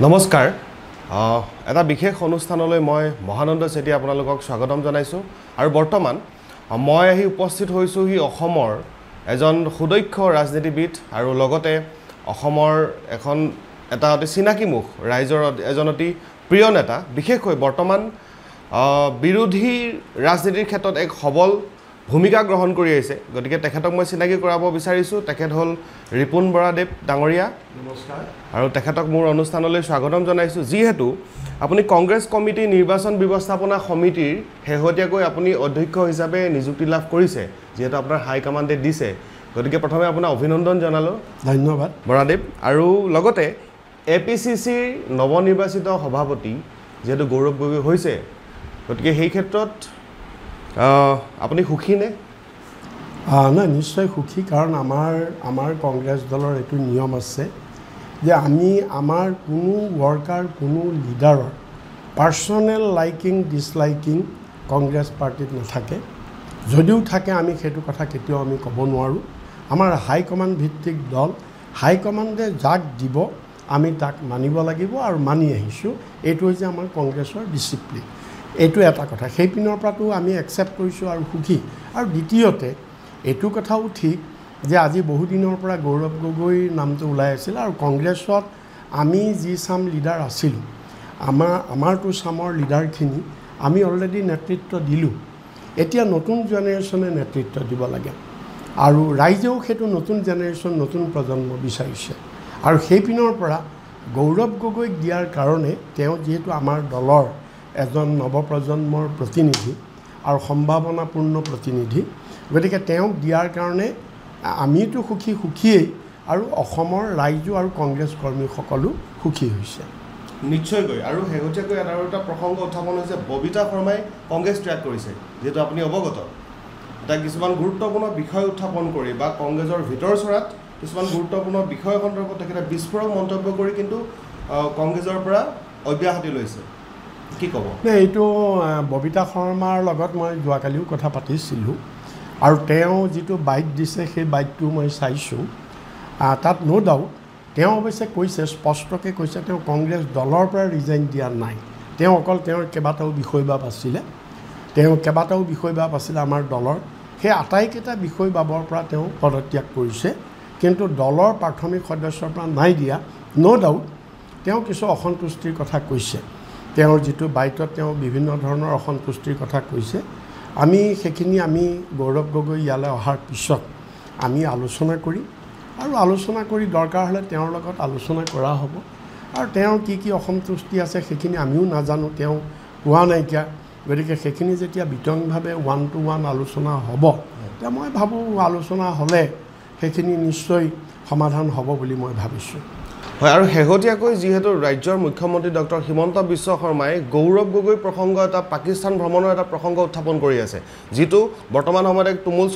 নমস্কাৰ এটা বিশেষ অনুষ্ঠানলৈ মই মহানন্দ চেতিয়া আপোনালোকক স্বাগতম জনাইছোঁ আৰু বৰ্তমান মই আহি উপস্থিত হৈছোঁ হি অসমৰ এজন সুদক্ষ ৰাজনীতিবিদ আৰু লগতে অসমৰ এটা অতি চিনাকি মুখ ৰাইজৰ এজন অতি প্ৰিয় নেতা বিশেষকৈ বৰ্তমান বিৰোধী ৰাজনীতিৰ ক্ষেত্ৰত এক সবল ভূমিকা গ্ৰহণ কৰি আছে গতিকে তেখেতক মই চিনাকি কৰাব বিচাৰিছোঁ তেখেত হ'ল ৰিপুন বৰাদেৱ ডাঙৰীয়া নমস্কাৰ আৰু তেখেতক মোৰ অনুষ্ঠানলৈ স্বাগতম জনাইছোঁ যিহেতু আপুনি কংগ্ৰেছ কমিটি নিৰ্বাচন ব্যৱস্থাপনা সমিতিৰ শেহতীয়াকৈ আপুনি অধ্যক্ষ হিচাপে নিযুক্তি লাভ কৰিছে যেহেতু আপোনাৰ হাই কমাণ্ডে দিছে গতিকে প্ৰথমে আপোনাক অভিনন্দন জনালোঁ ধন্যবাদ বৰাদেৱ আৰু লগতে APCCৰ নৱনিৰ্বাচিত সভাপতি যেহেতু গৌৰৱ গগৈ হৈছে গতিকে সেই ক্ষেত্ৰত আপুনি সুখী নে নাই নিশ্চয় সুখী কাৰণ আমাৰ কংগ্ৰেছ দলৰ এইটো নিয়ম আছে যে আমি আমাৰ কোনো ৱৰ্কাৰ কোনো লিডাৰৰ পাৰ্চনেল লাইকিং ডিছলাইকিং কংগ্ৰেছ পাৰ্টিত নাথাকে যদিও থাকে আমি সেইটো কথা কেতিয়াও আমি ক'ব নোৱাৰোঁ আমাৰ হাইকমাণ্ড ভিত্তিক দল হাইকমাণ্ডে যাক দিব আমি তাক মানিব লাগিব আৰু মানি আহিছোঁ এইটো হৈছে আমাৰ কংগ্ৰেছৰ ডিচিপ্লিন এইটো এটা কথা সেই পিনৰ পৰাটো আমি একচেপ্ট কৰিছোঁ আৰু সুখী আৰু দ্বিতীয়তে এইটো কথাও ঠিক যে আজি বহুদিনৰ পৰা গৌৰৱ গগৈৰ নামটো ওলাই আছিল আৰু কংগ্ৰেছত আমি যি চাম লিডাৰ আছিলোঁ আমাৰটো চামৰ লিডাৰখিনি আমি অলৰেডি নেতৃত্ব দিলোঁ এতিয়া নতুন জেনেৰেশ্যনে নেতৃত্ব দিব লাগে আৰু ৰাইজেও সেইটো নতুন জেনেৰেশ্যন নতুন প্ৰজন্ম বিচাৰিছে আৰু সেই পিনৰ পৰা গৌৰৱ গগৈক দিয়াৰ কাৰণে তেওঁ যিহেতু আমাৰ দলৰ এজন নৱপ্ৰজন্মৰ প্ৰতিনিধি আৰু সম্ভাৱনাপূৰ্ণ প্ৰতিনিধি গতিকে তেওঁক দিয়াৰ কাৰণে আমিতো সুখীয়েই আৰু অসমৰ ৰাইজো আৰু কংগ্ৰেছ কৰ্মীসকলো সুখী হৈছে নিশ্চয়কৈ আৰু শেহতীয়াকৈ এটা প্ৰসংগ উত্থাপন হৈছে ববিতা শৰ্মাই কংগ্ৰেছ ত্যাগ কৰিছে যিহেতু আপুনি অৱগত এটা কিছুমান গুৰুত্বপূৰ্ণ বিষয় উত্থাপন কৰি বা কংগ্ৰেছৰ ভিতৰ চৰাত কিছুমান গুৰুত্বপূৰ্ণ বিষয় সন্দৰ্ভত তেখেতে বিস্ফোৰক মন্তব্য কৰি কিন্তু কংগ্ৰেছৰ পৰা অব্যাহতি লৈছে কি ক'ব এইটো ববিতা শৰ্মাৰ লগত মই যোৱাকালিও কথা পাতিছিলোঁ আৰু তেওঁ যিটো বাইট দিছে সেই বাইটটো মই চাইছোঁ তাত ন' ডাউট তেওঁ অৱশ্যে কৈছে স্পষ্টকৈ কৈছে তেওঁ কংগ্ৰেছ দলৰ পৰা ৰিজাইন দিয়া নাই তেওঁ অকল তেওঁৰ কেইবাটাও বিষয়বাব আছিলে আমাৰ দলৰ সেই আটাইকেইটা বিষয়বাবৰ পৰা তেওঁ পদত্যাগ কৰিছে কিন্তু দলৰ প্ৰাথমিক সদস্যৰ পৰা নাই দিয়া ন' ডাউট তেওঁ কিছু অসন্তুষ্টিৰ কথা কৈছে তেওঁৰ যিটো বাইটত তেওঁ বিভিন্ন ধৰণৰ অসন্তুষ্টিৰ কথা কৈছে আমি গৌৰৱ গগৈ ইয়ালৈ অহাৰ পিছত আমি আলোচনা কৰি দৰকাৰ হ'লে তেওঁৰ লগত আলোচনা কৰা হ'ব আৰু তেওঁৰ কি অসন্তুষ্টি আছে সেইখিনি আমিও নাজানো তেওঁ কোৱা নাইকিয়া গতিকে সেইখিনি যেতিয়া বিতংভাৱে 1-to-1 আলোচনা হ'ব তেতিয়া মই ভাবোঁ আলোচনা হ'লে সেইখিনি নিশ্চয় সমাধান হ'ব বুলি মই ভাবিছোঁ হয় আৰু শেহতীয়াকৈ যিহেতু ৰাজ্যৰ মুখ্যমন্ত্ৰী ডক্টৰ হিমন্ত বিশ্ব শৰ্মাই গৌৰৱ গগৈ প্ৰসংগ এটা পাকিস্তান ভ্ৰমণৰ এটা প্ৰসংগ উত্থাপন কৰি আছে যিটো বৰ্তমান সময়ত এক তুমুল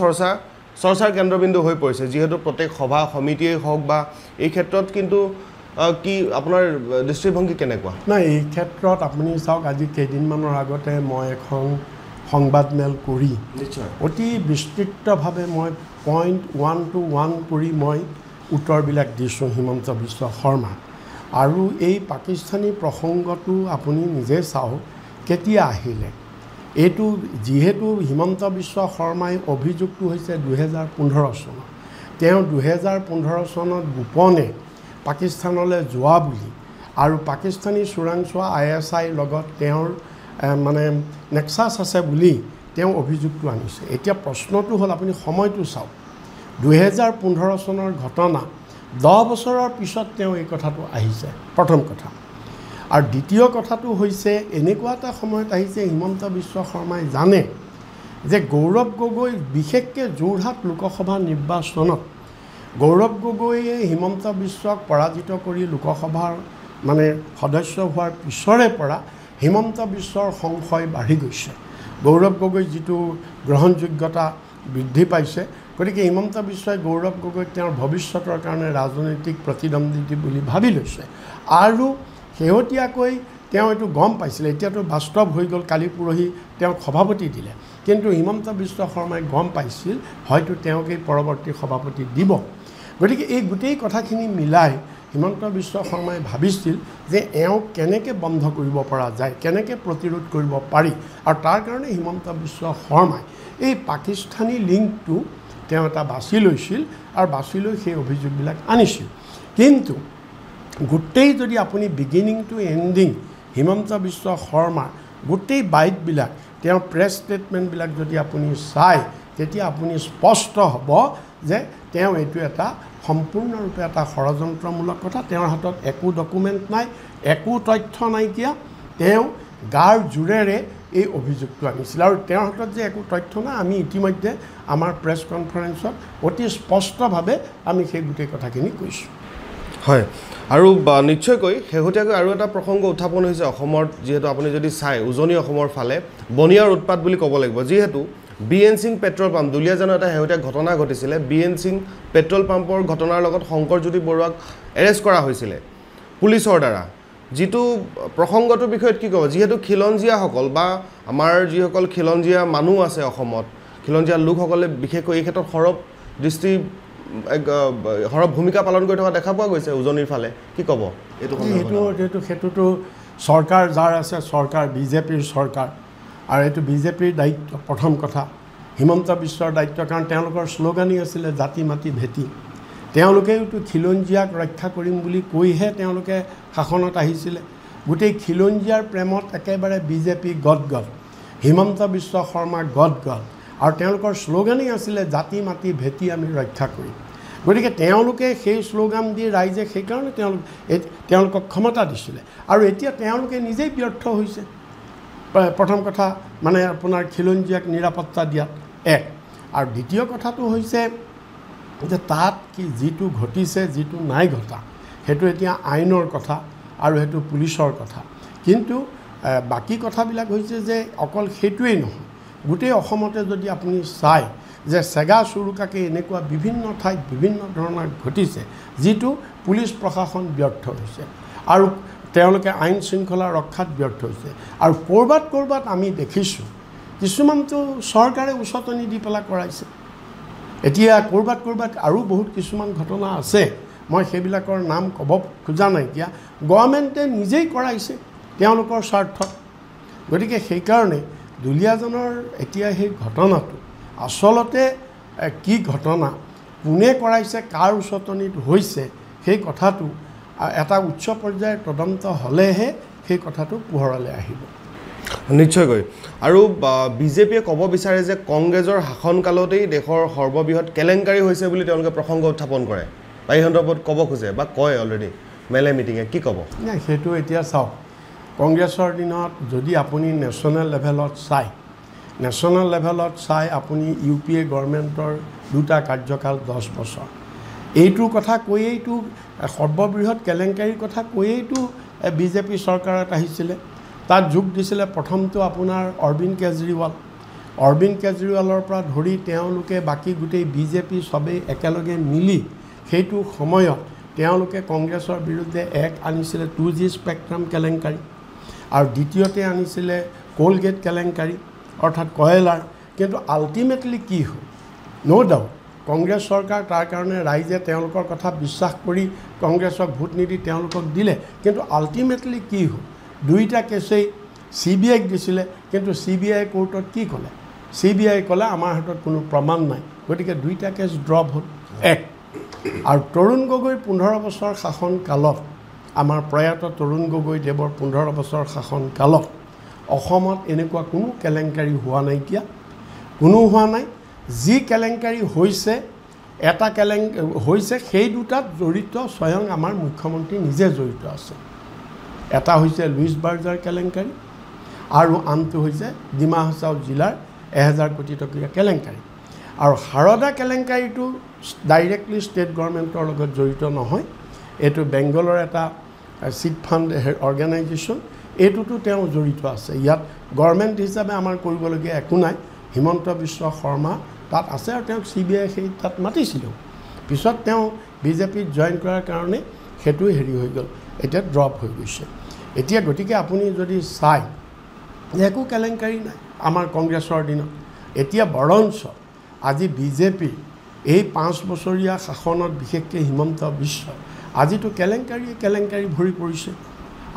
চৰ্চাৰ কেন্দ্ৰবিন্দু হৈ পৰিছে যিহেতু প্ৰত্যেক সভা সমিতিয়েই হওক বা এই ক্ষেত্ৰত কিন্তু কি আপোনাৰ দৃষ্টিভংগী কেনেকুৱা নাই এই ক্ষেত্ৰত আপুনি চাওক আজি কেইদিনমানৰ আগতে মই এখন সংবাদমেল কৰি অতি বিস্তৃতভাৱে মই পইণ্ট 1-to-1 কৰি মই উত্তৰবিলাক দিছোঁ হিমন্ত বিশ্ব শৰ্মা আৰু এই পাকিস্তানী প্ৰসংগটো আপুনি নিজে চাওক কেতিয়া আহিলে এইটো যিহেতু হিমন্ত বিশ্ব শৰ্মাই অভিযোগটো হৈছে 2015 চনত তেওঁ 2015 চনত গোপনে পাকিস্তানলৈ যোৱা বুলি আৰু পাকিস্তানী চোৰাংচোৱা ISIৰ লগত তেওঁৰ মানে নেক্সাছ আছে বুলি তেওঁ অভিযোগটো আনিছে এতিয়া প্ৰশ্নটো হ'ল আপুনি সময়টো চাওক 2015 চনৰ ঘটনা 10 বছৰৰ পিছত তেওঁ এই কথাটো আহিছে প্ৰথম কথা আৰু দ্বিতীয় কথাটো হৈছে এনেকুৱা এটা সময়ত আহিছে হিমন্ত বিশ্ব শৰ্মাই জানে যে গৌৰৱ গগৈ বিশেষকৈ যোৰহাট লোকসভা নিৰ্বাচনত গৌৰৱ গগৈয়ে হিমন্ত বিশ্বক পৰাজিত কৰি লোকসভাৰ মানে সদস্য হোৱাৰ পিছৰে পৰা হিমন্ত বিশ্বৰ সংশয় বাঢ়ি গৈছে গৌৰৱ গগৈ যিটো গ্ৰহণযোগ্যতা বৃদ্ধি পাইছে গতিকে হিমন্ত বিশ্বই গৌৰৱ গগৈক তেওঁৰ ভৱিষ্যতৰ কাৰণে ৰাজনৈতিক প্ৰতিদ্বন্দ্বী বুলি ভাবি লৈছে আৰু শেহতীয়াকৈ তেওঁ এইটো গম পাইছিলে এতিয়াতো বাস্তৱ হৈ গ'ল কালি পৰহি তেওঁক সভাপতি দিলে কিন্তু হিমন্ত বিশ্ব শৰ্মাই গম পাইছিল হয়তো তেওঁকেই পৰৱৰ্তী সভাপতি দিব গতিকে এই গোটেই কথাখিনি মিলাই হিমন্ত বিশ্ব শৰ্মাই ভাবিছিল যে এওঁক কেনেকৈ বন্ধ কৰিব পৰা যায়, কেনেকৈ প্ৰতিৰোধ কৰিব পাৰি, আৰু তাৰ কাৰণে হিমন্ত বিশ্ব শৰ্মাই এই পাকিস্তানী লিংকটো তেওঁ এটা বাছি লৈছিল আৰু বাছি লৈ সেই অভিযোগবিলাক আনিছিল। কিন্তু গোটেই যদি আপুনি beginning to ending Himanta Biswa শৰ্মাৰ গোটেই বাইটবিলাক, তেওঁৰ প্ৰেছ ষ্টেটমেণ্টবিলাক যদি আপুনি চায়, তেতিয়া আপুনি স্পষ্ট হ'ব যে তেওঁ এইটো এটা সম্পূৰ্ণৰূপে এটা ষড়যন্ত্ৰমূলক কথা। তেওঁৰ হাতত একো ডকুমেণ্ট নাই, একো তথ্য নাইকিয়া, তেওঁ গাৰ জোৰেৰে এই অভিযোগটো আনিছিল। আৰু তেওঁৰ হাতত যে একো তথ্য নাই, আমি ইতিমধ্যে আমাৰ প্ৰেছ কনফাৰেন্সত অতি স্পষ্টভাৱে আমি সেই গোটেই কথাখিনি কৈছোঁ। হয়, আৰু নিশ্চয়কৈ শেহতীয়াকৈ আৰু এটা প্ৰসংগ উত্থাপন হৈছে অসমত, যিহেতু আপুনি যদি চাই উজনি অসমৰ ফালে বনিয়াৰ উৎপাত বুলি ক'ব লাগিব। যিহেতু BN সিং পেট্ৰল পাম্প, দুলীয়াজানৰ এটা শেহতীয়া ঘটনা ঘটিছিলে। BN সিং পেট্ৰল পাম্পৰ ঘটনাৰ লগত শংকৰজ্যোতি বৰুৱাক এৰেষ্ট কৰা হৈছিলে পুলিচৰ দ্বাৰা। যিটো প্ৰসংগটোৰ বিষয়ত কি ক'ব, যিহেতু খিলঞ্জীয়াসকল বা আমাৰ যিসকল খিলঞ্জীয়া মানুহ আছে অসমত, খিলঞ্জীয়া লোকসকলে বিশেষকৈ এই ক্ষেত্ৰত সৰব ভূমিকা পালন কৰি থকা দেখা পোৱা গৈছে উজনিৰ ফালে, কি ক'ব সেইটোতো চৰকাৰ যাৰ আছে, চৰকাৰ বিজেপিৰ চৰকাৰ, আৰু এইটো বিজেপিৰ দায়িত্ব। প্ৰথম কথা হিমন্ত বিশ্বৰ দায়িত্ব, কাৰণ তেওঁলোকৰ শ্লোগানেই আছিলে জাতি মাতি ভেটি। তেওঁলোকেওতো খিলঞ্জীয়াক ৰক্ষা কৰিম বুলি কৈহে তেওঁলোকে শাসনত আহিছিলে। গোটেই খিলঞ্জীয়াৰ প্ৰেমত একেবাৰে বিজেপি গদগদ, হিমন্ত বিশ্ব শৰ্মা গদগদ, আৰু তেওঁলোকৰ শ্লোগানেই আছিলে জাতি মাতি ভেটি আমি ৰক্ষা কৰিম। গতিকে তেওঁলোকে সেই শ্লোগান দি ৰাইজে সেইকাৰণে তেওঁলোকক ক্ষমতা দিছিলে। আৰু এতিয়া তেওঁলোকে নিজেই ব্যৰ্থ হৈছে। প্ৰথম কথা মানে আপোনাৰ খিলঞ্জীয়াক নিৰাপত্তা দিয়াত এক, আৰু দ্বিতীয় কথাটো হৈছে যে তাত কি যিটো ঘটিছে, যিটো নাই ঘটা, সেইটো এতিয়া আইনৰ কথা আৰু সেইটো পুলিচৰ কথা। কিন্তু বাকী কথাবিলাক হৈছে যে অকল সেইটোৱেই নহয়, গোটেই অসমতে যদি আপুনি চায় যে চেগা চুৰুকাকে এনেকুৱা বিভিন্ন ঠাইত বিভিন্ন ধৰণৰ ঘটিছে, যিটো পুলিচ প্ৰশাসন ব্যৰ্থ হৈছে আৰু তেওঁলোকে আইন শৃংখলা ৰক্ষাত ব্যৰ্থ হৈছে। আৰু ক'ৰবাত আমি দেখিছোঁ কিছুমানটো চৰকাৰে উচতনি দি পেলাই কৰাইছে। এতিয়া ক'ৰবাত আৰু বহুত কিছুমান ঘটনা আছে, মই সেইবিলাকৰ নাম ক'ব খোজা নাইকিয়া, গভৰ্ণমেণ্টে নিজেই কৰাইছে তেওঁলোকৰ স্বাৰ্থত। গতিকে সেইকাৰণে দুলীয়াজনৰ এতিয়া সেই ঘটনাটো আচলতে কি ঘটনা, কোনে কৰাইছে, কাৰ উচতনিত হৈছে, সেই কথাটো এটা উচ্চ পৰ্যায়ৰ তদন্ত হ'লেহে সেই কথাটো পোহৰলৈ আহিব। নিশ্চয়কৈ। আৰু বিজেপিয়ে ক'ব বিচাৰে যে কংগ্ৰেছৰ শাসনকালতেই দেশৰ সৰ্ববৃহৎ কেলেংকাৰী হৈছে বুলি তেওঁলোকে প্ৰসংগ উত্থাপন কৰে, বা এই সন্দৰ্ভত ক'ব খোজে বা কয় অলৰেডি মেলে মিটিঙে, কি ক'ব? নাই, সেইটো এতিয়া চাওক, কংগ্ৰেছৰ দিনত যদি আপুনি নেশ্যনেল লেভেলত চাই আপুনি UPA গভৰ্ণমেণ্টৰ 2টা কাৰ্যকাল 10 বছৰ, এইটোৰ কথা কৈয়েইতো সৰ্ববৃহৎ কেলেংকাৰীৰ কথা কৈয়েইতো বিজেপি চৰকাৰত আহিছিলে। তাত যোগ দিছিলে প্ৰথমটো আপোনাৰ অৰবিন্দ কেজৰিৱালৰ পৰা ধৰি তেওঁলোকে বাকী গোটেই বিজেপি চবেই একেলগে মিলি সেইটো সময়ত তেওঁলোকে কংগ্ৰেছৰ বিৰুদ্ধে এক আনিছিলে 2G স্পেক্ট্ৰাম কেলেংকাৰী, আৰু দ্বিতীয়তে আনিছিলে কোলগেট কেলেংকাৰী অৰ্থাৎ কয়লাৰ। কিন্তু আল্টিমেটলি কি হ'ল, ন' ডাউট কংগ্ৰেছ চৰকাৰ, তাৰ কাৰণে ৰাইজে তেওঁলোকৰ কথা বিশ্বাস কৰি কংগ্ৰেছক ভোট নিদি তেওঁলোকক দিলে। কিন্তু আল্টিমেটলি কি হ'ল, 2টা কেছেই CBIক দিছিলে, কিন্তু CBI কোৰ্টত কি ক'লে, CBI ক'লে আমাৰ হাতত কোনো প্ৰমাণ নাই, গতিকে 2টা কেছ ড্ৰপ হ'ল। এক, আৰু তৰুণ গগৈৰ 15 বছৰ শাসন কালত, আমাৰ প্ৰয়াত তৰুণ গগৈদেৱৰ 15 বছৰ শাসন কালত অসমত এনেকুৱা কোনো কেলেংকাৰী হোৱা নাইকিয়া, কোনো হোৱা নাই। যি কেলেংকাৰী হৈছে, এটা হৈছে সেই 2টাত জড়িত স্বয়ং আমাৰ মুখ্যমন্ত্ৰী নিজে জড়িত আছে। এটা হৈছে লুইচ বাৰ্জাৰ কেলেংকাৰী আৰু আনটো হৈছে ডিমা হাছাও জিলাৰ 1000 কোটি টকীয়া কেলেংকাৰী। আৰু সাৰদা কেলেংকাৰীটো ডাইৰেক্টলি ষ্টেট গভৰ্ণমেণ্টৰ লগত জড়িত নহয়, এইটো বেংগলৰ এটা চিট ফাণ্ড অৰ্গেনাইজেশ্যন, এইটোতো তেওঁ জড়িত আছে। ইয়াত গভৰ্ণমেণ্ট হিচাপে আমাৰ কৰিবলগীয়া একো নাই। হিমন্ত বিশ্ব শৰ্মা তাত আছে আৰু তেওঁক CBI সেই তাত মাতিছিলোঁ, পিছত তেওঁ বিজেপিত জইন কৰাৰ কাৰণে সেইটো হেৰি হৈ গ'ল, এতিয়া ড্ৰপ হৈ গৈছে। এতিয়া গতিকে আপুনি যদি চায় একো কেলেংকাৰী নাই আমাৰ কংগ্ৰেছৰ দিনত। এতিয়া বৰঞ্চ আজি বিজেপি এই 5 বছৰীয়া শাসনত বিশেষকৈ হিমন্ত বিশ্ব আজিতো কেলেংকাৰী ভৰি পৰিছে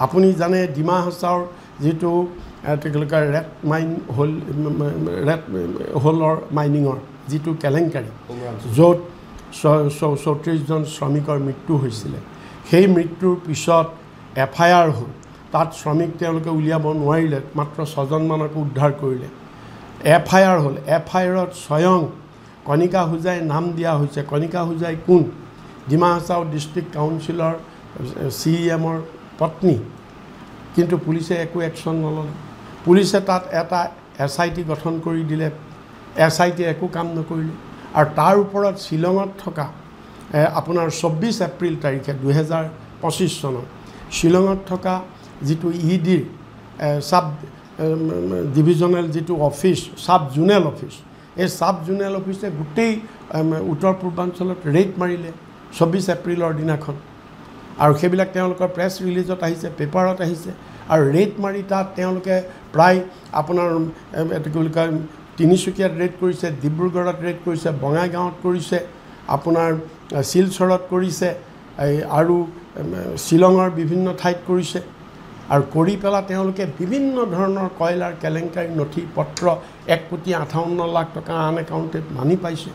আপুনি জানে ডিমা হাছাওৰ যিটো তেওঁলোকৰ ৰেড হোলৰ মাইনিঙৰ যিটো কেলেংকাৰী য'ত 34জন শ্ৰমিকৰ মৃত্যু হৈছিলে সেই মৃত্যুৰ পিছত FIR হ'ল তাত শ্ৰমিক তেওঁলোকে উলিয়াব নোৱাৰিলে মাত্ৰ 6জনমানকো উদ্ধাৰ কৰিলে FIR হ'ল FIRত স্বয়ং কণিকা হুজাই নাম দিয়া হৈছে কণিকা হুজাই কোন ডিমা হাছাও ডিষ্ট্ৰিক্ট কাউন্সিলৰ CEMৰ পত্নী কিন্তু পুলিচে একো একশ্যন নল'লে পুলিচে তাত এটা SIT গঠন কৰি দিলে SIT একো কাম নকৰিলে আৰু তাৰ ওপৰত শ্বিলঙত থকা আপোনাৰ 24 এপ্ৰিল তাৰিখে 2025 চনত শ্বিলঙত থকা যিটো EDৰ সাব ডিভিজনেল যিটো অফিচ সাব জোনেল অফিচ এই সাব জোনেল অফিচে গোটেই উত্তৰ পূৰ্বাঞ্চলত ৰেড মাৰিলে 24 এপ্ৰিলৰ দিনাখন আৰু সেইবিলাক তেওঁলোকৰ প্ৰেছ ৰিলিজত আহিছে পেপাৰত আহিছে আৰু ৰেড মাৰি তাত তেওঁলোকে প্ৰায় আপোনাৰ এইটো কি বুলি কয় তিনিচুকীয়াত ৰেড কৰিছে ডিব্ৰুগড়ত ৰেড কৰিছে বঙাইগাঁৱত কৰিছে আপোনাৰ শিলচৰত কৰিছে আৰু শ্বিলঙৰ বিভিন্ন ঠাইত কৰিছে আৰু কৰি পেলাই তেওঁলোকে বিভিন্ন ধৰণৰ কয়লাৰ কেলেংকাৰী নথি পত্ৰ 1,58,00,000 টকা আন একাউণ্টত মানি পাইছে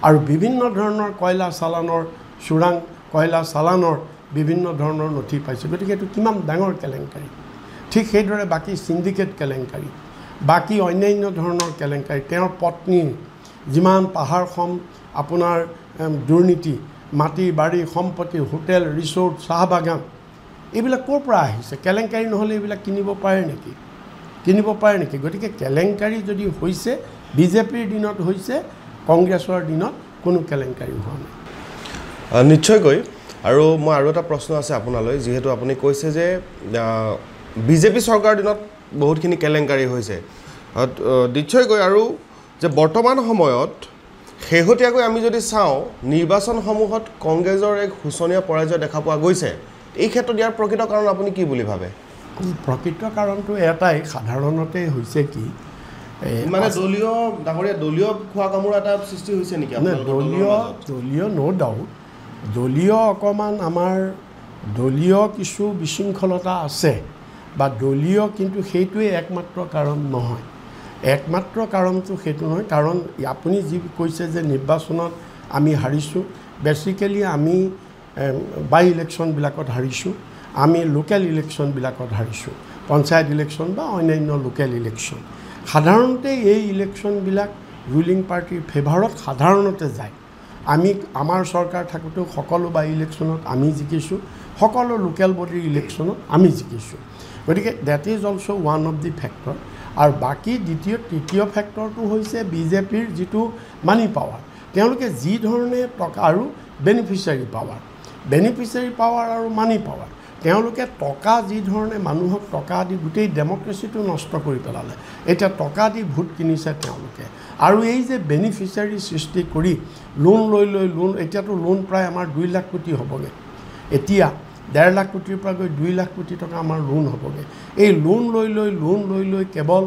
আৰু বিভিন্ন ধৰণৰ কয়লা চালানৰ চোৰাং কয়লা চালানৰ বিভিন্ন ধৰণৰ নথি পাইছে গতিকে এইটো কিমান ডাঙৰ কেলেংকাৰী ঠিক সেইদৰে বাকী সিন্ডিকেট কেলেংকাৰী বাকী অন্যান্য ধৰণৰ কেলেংকাৰী তেওঁৰ পত্নী যিমান পাহাৰখন আপোনাৰ দুৰ্নীতি মাটি বাৰী সম্পত্তি হোটেল ৰিসোৰ্ট চাহ বাগান এইবিলাক ক'ৰ পৰা আহিছে কেলেংকাৰী নহ'লে এইবিলাক কিনিব পাৰে নেকি গতিকে কেলেংকাৰী যদি হৈছে বিজেপিৰ দিনত হৈছে কংগ্ৰেছৰ দিনত কোনো কেলেংকাৰী হোৱা নাই নিশ্চয়কৈ আৰু মই আৰু এটা প্ৰশ্ন আছে আপোনালৈ যেহেতু আপুনি কৈছে যে বিজেপি চৰকাৰৰ দিনত বহুতখিনি কেলেংকাৰী হৈছে নিশ্চয়কৈ আৰু যে বৰ্তমান সময়ত শেহতীয়াকৈ আমি যদি চাওঁ নিৰ্বাচনসমূহত কংগ্ৰেছৰ এক শোচনীয় পৰাজয় দেখা পোৱা গৈছে এই ক্ষেত্ৰত ইয়াৰ প্ৰকৃত কাৰণ আপুনি কি বুলি ভাবে প্ৰকৃত কাৰণটো এটাই সাধাৰণতে হৈছে কি মানে দলীয় খোৱা কামোৰ এটা সৃষ্টি হৈছে নেকি দলীয় নো ডাউট দলীয় অকণমান আমাৰ দলীয় কিছু বিশৃংখলতা আছে বা দলীয় কিন্তু সেইটোৱে একমাত্ৰ কাৰণ নহয় একমাত্ৰ কাৰণটো সেইটো নহয় কাৰণ আপুনি যি কৈছে যে নিৰ্বাচনত আমি হাৰিছোঁ বেচিক্যালি আমি বাই ইলেকশ্যনবিলাকত হাৰিছোঁ আমি লোকেল ইলেকশ্যনবিলাকত হাৰিছোঁ পঞ্চায়ত ইলেকশ্যন বা অন্যান্য লোকেল ইলেকশ্যন সাধাৰণতে এই ইলেকশ্যনবিলাক ৰুলিং পাৰ্টিৰ ফেভাৰত সাধাৰণতে যায় আমি আমাৰ চৰকাৰ থাকোঁতেও সকলো বাই ইলেকশ্যনত আমি জিকিছোঁ সকলো লোকেল বডিৰ ইলেকশ্যনত আমি জিকিছোঁ গতিকে that is also' one of the factor আৰু বাকী তৃতীয় ফেক্টৰটো হৈছে বিজেপিৰ যিটো মানি পাৱাৰ তেওঁলোকে যি ধৰণে টকা আৰু বেনিফিচিয়াৰী পাৱাৰ আৰু মানি পাৱাৰ তেওঁলোকে টকা যি ধৰণে মানুহক টকা দি গোটেই ডেমক্ৰেচিটো নষ্ট কৰি পেলালে এতিয়া টকা দি ভোট কিনিছে তেওঁলোকে আৰু এই যে বেনিফিচিয়াৰী সৃষ্টি কৰি লোন লৈ লোন এতিয়াতো লোন প্ৰায় আমাৰ 2 লাখ কোটি হ'বগৈ এতিয়া 1.5 লাখ কোটিৰ পৰা গৈ 2 লাখ কোটি টকা আমাৰ লোন হ'বগৈ এই লোন লৈ কেৱল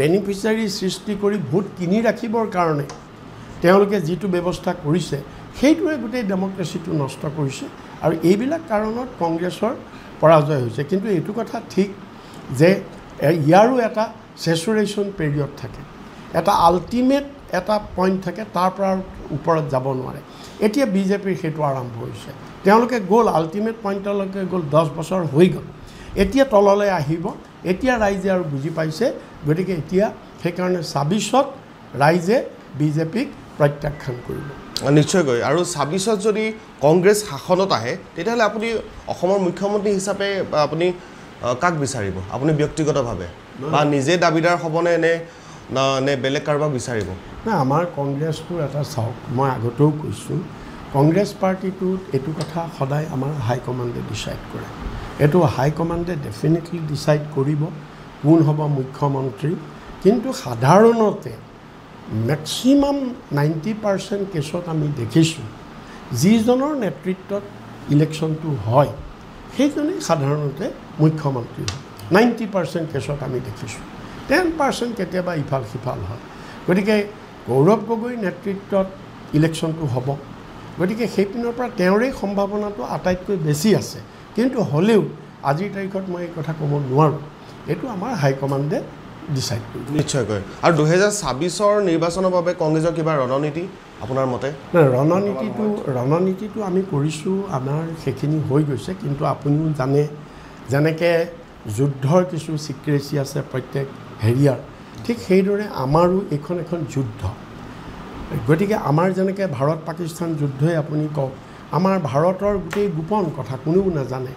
বেনিফিচিয়াৰী সৃষ্টি কৰি ভোট কিনি ৰাখিবৰ কাৰণে তেওঁলোকে যিটো ব্যৱস্থা কৰিছে সেইটোৱে গোটেই ডেমক্ৰেচিটো নষ্ট কৰিছে আৰু এইবিলাক কাৰণত কংগ্ৰেছৰ পৰাজয় হৈছে কিন্তু এইটো কথা ঠিক যে ইয়াৰো এটা সেচুৰেশ্যন পিৰিয়ড থাকে এটা আল্টিমেট এটা পইণ্ট থাকে তাৰ পৰা ওপৰত যাব নোৱাৰে এতিয়া বিজেপিৰ সেইটো আৰম্ভ হৈছে তেওঁলোকে গ'ল আল্টিমেট পইণ্টলৈকে গ'ল 10 বছৰ হৈ গ'ল এতিয়া তললৈ আহিব এতিয়া ৰাইজে আৰু বুজি পাইছে গতিকে এতিয়া সেইকাৰণে 26ত ৰাইজে বিজেপিক প্ৰত্যাখ্যান কৰিব নিশ্চয়কৈ আৰু 26ত যদি কংগ্ৰেছ শাসনত আহে তেতিয়াহ'লে আপুনি অসমৰ মুখ্যমন্ত্ৰী হিচাপে আপুনি কাক বিচাৰিব আপুনি ব্যক্তিগতভাৱে বা নিজে দাবীদাৰ হ'বনে নে বেলেগ কাৰোবাক বিচাৰিব না আমাৰ কংগ্ৰেছটো এটা চাওক মই আগতেও কৈছোঁ কংগ্ৰেছ পাৰ্টিটোত এইটো কথা সদায় আমাৰ হাইকমাণ্ডে ডিচাইড কৰে এইটো হাইকমাণ্ডে ডেফিনেটলি ডিচাইড কৰিব কোন হ'ব মুখ্যমন্ত্ৰী কিন্তু সাধাৰণতে মেক্সিমাম 90% কেছত আমি দেখিছোঁ যিজনৰ নেতৃত্বত ইলেকশ্যনটো হয় সেইজনেই সাধাৰণতে মুখ্যমন্ত্ৰী হয় 90% কেছত আমি দেখিছোঁ 10% কেতিয়াবা ইফাল সিফাল হয় গতিকে গৌৰৱ গগৈৰ নেতৃত্বত ইলেকশ্যনটো হ'ব গতিকে সেই পিনৰ পৰা তেওঁৰে সম্ভাৱনাটো আটাইতকৈ বেছি আছে কিন্তু হ'লেও আজিৰ তাৰিখত মই এই কথা ক'ব নোৱাৰোঁ এইটো আমাৰ হাইকমাণ্ডে ডিচাইড কৰিব নিশ্চয়কৈ আৰু 2026ৰ নিৰ্বাচনৰ বাবে কংগ্ৰেছৰ কিবা ৰণনীতি আপোনাৰ মতে ৰণনীতিটো আমি কৰিছোঁ আমাৰ সেইখিনি হৈ গৈছে কিন্তু আপুনিও জানে যেনেকৈ যুদ্ধৰ কিছু চিক্ৰেচি আছে প্ৰত্যেক হেৰিয়াৰ ঠিক সেইদৰে আমাৰো এইখন এখন যুদ্ধ গতিকে আমাৰ যেনেকৈ ভাৰত পাকিস্তান যুদ্ধই আপুনি কওক আমাৰ ভাৰতৰ গোটেই গোপন কথা কোনেও নাজানে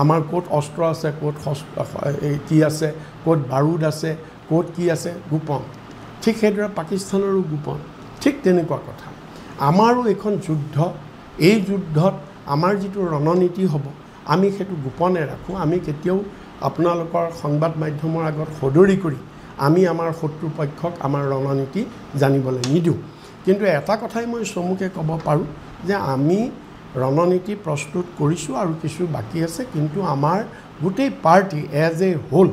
আমাৰ ক'ত অস্ত্ৰ আছে ক'ত কি আছে ক'ত বাৰুদ আছে ক'ত কি আছে গোপন ঠিক সেইদৰে পাকিস্তানৰো গোপন ঠিক তেনেকুৱা কথা আমাৰো এখন যুদ্ধ এই যুদ্ধত আমাৰ যিটো ৰণনীতি হ'ব আমি সেইটো গোপনে ৰাখোঁ আমি কেতিয়াও আপোনালোকৰ সংবাদ মাধ্যমৰ আগত সদৰি কৰি আমি আমাৰ শত্ৰুপক্ষক আমাৰ ৰণনীতি জানিবলৈ নিদিওঁ কিন্তু এটা কথাই মই চমুকৈ ক'ব পাৰোঁ যে আমি ৰণনীতি প্ৰস্তুত কৰিছোঁ আৰু কিছু বাকী আছে কিন্তু আমাৰ গোটেই party as a whole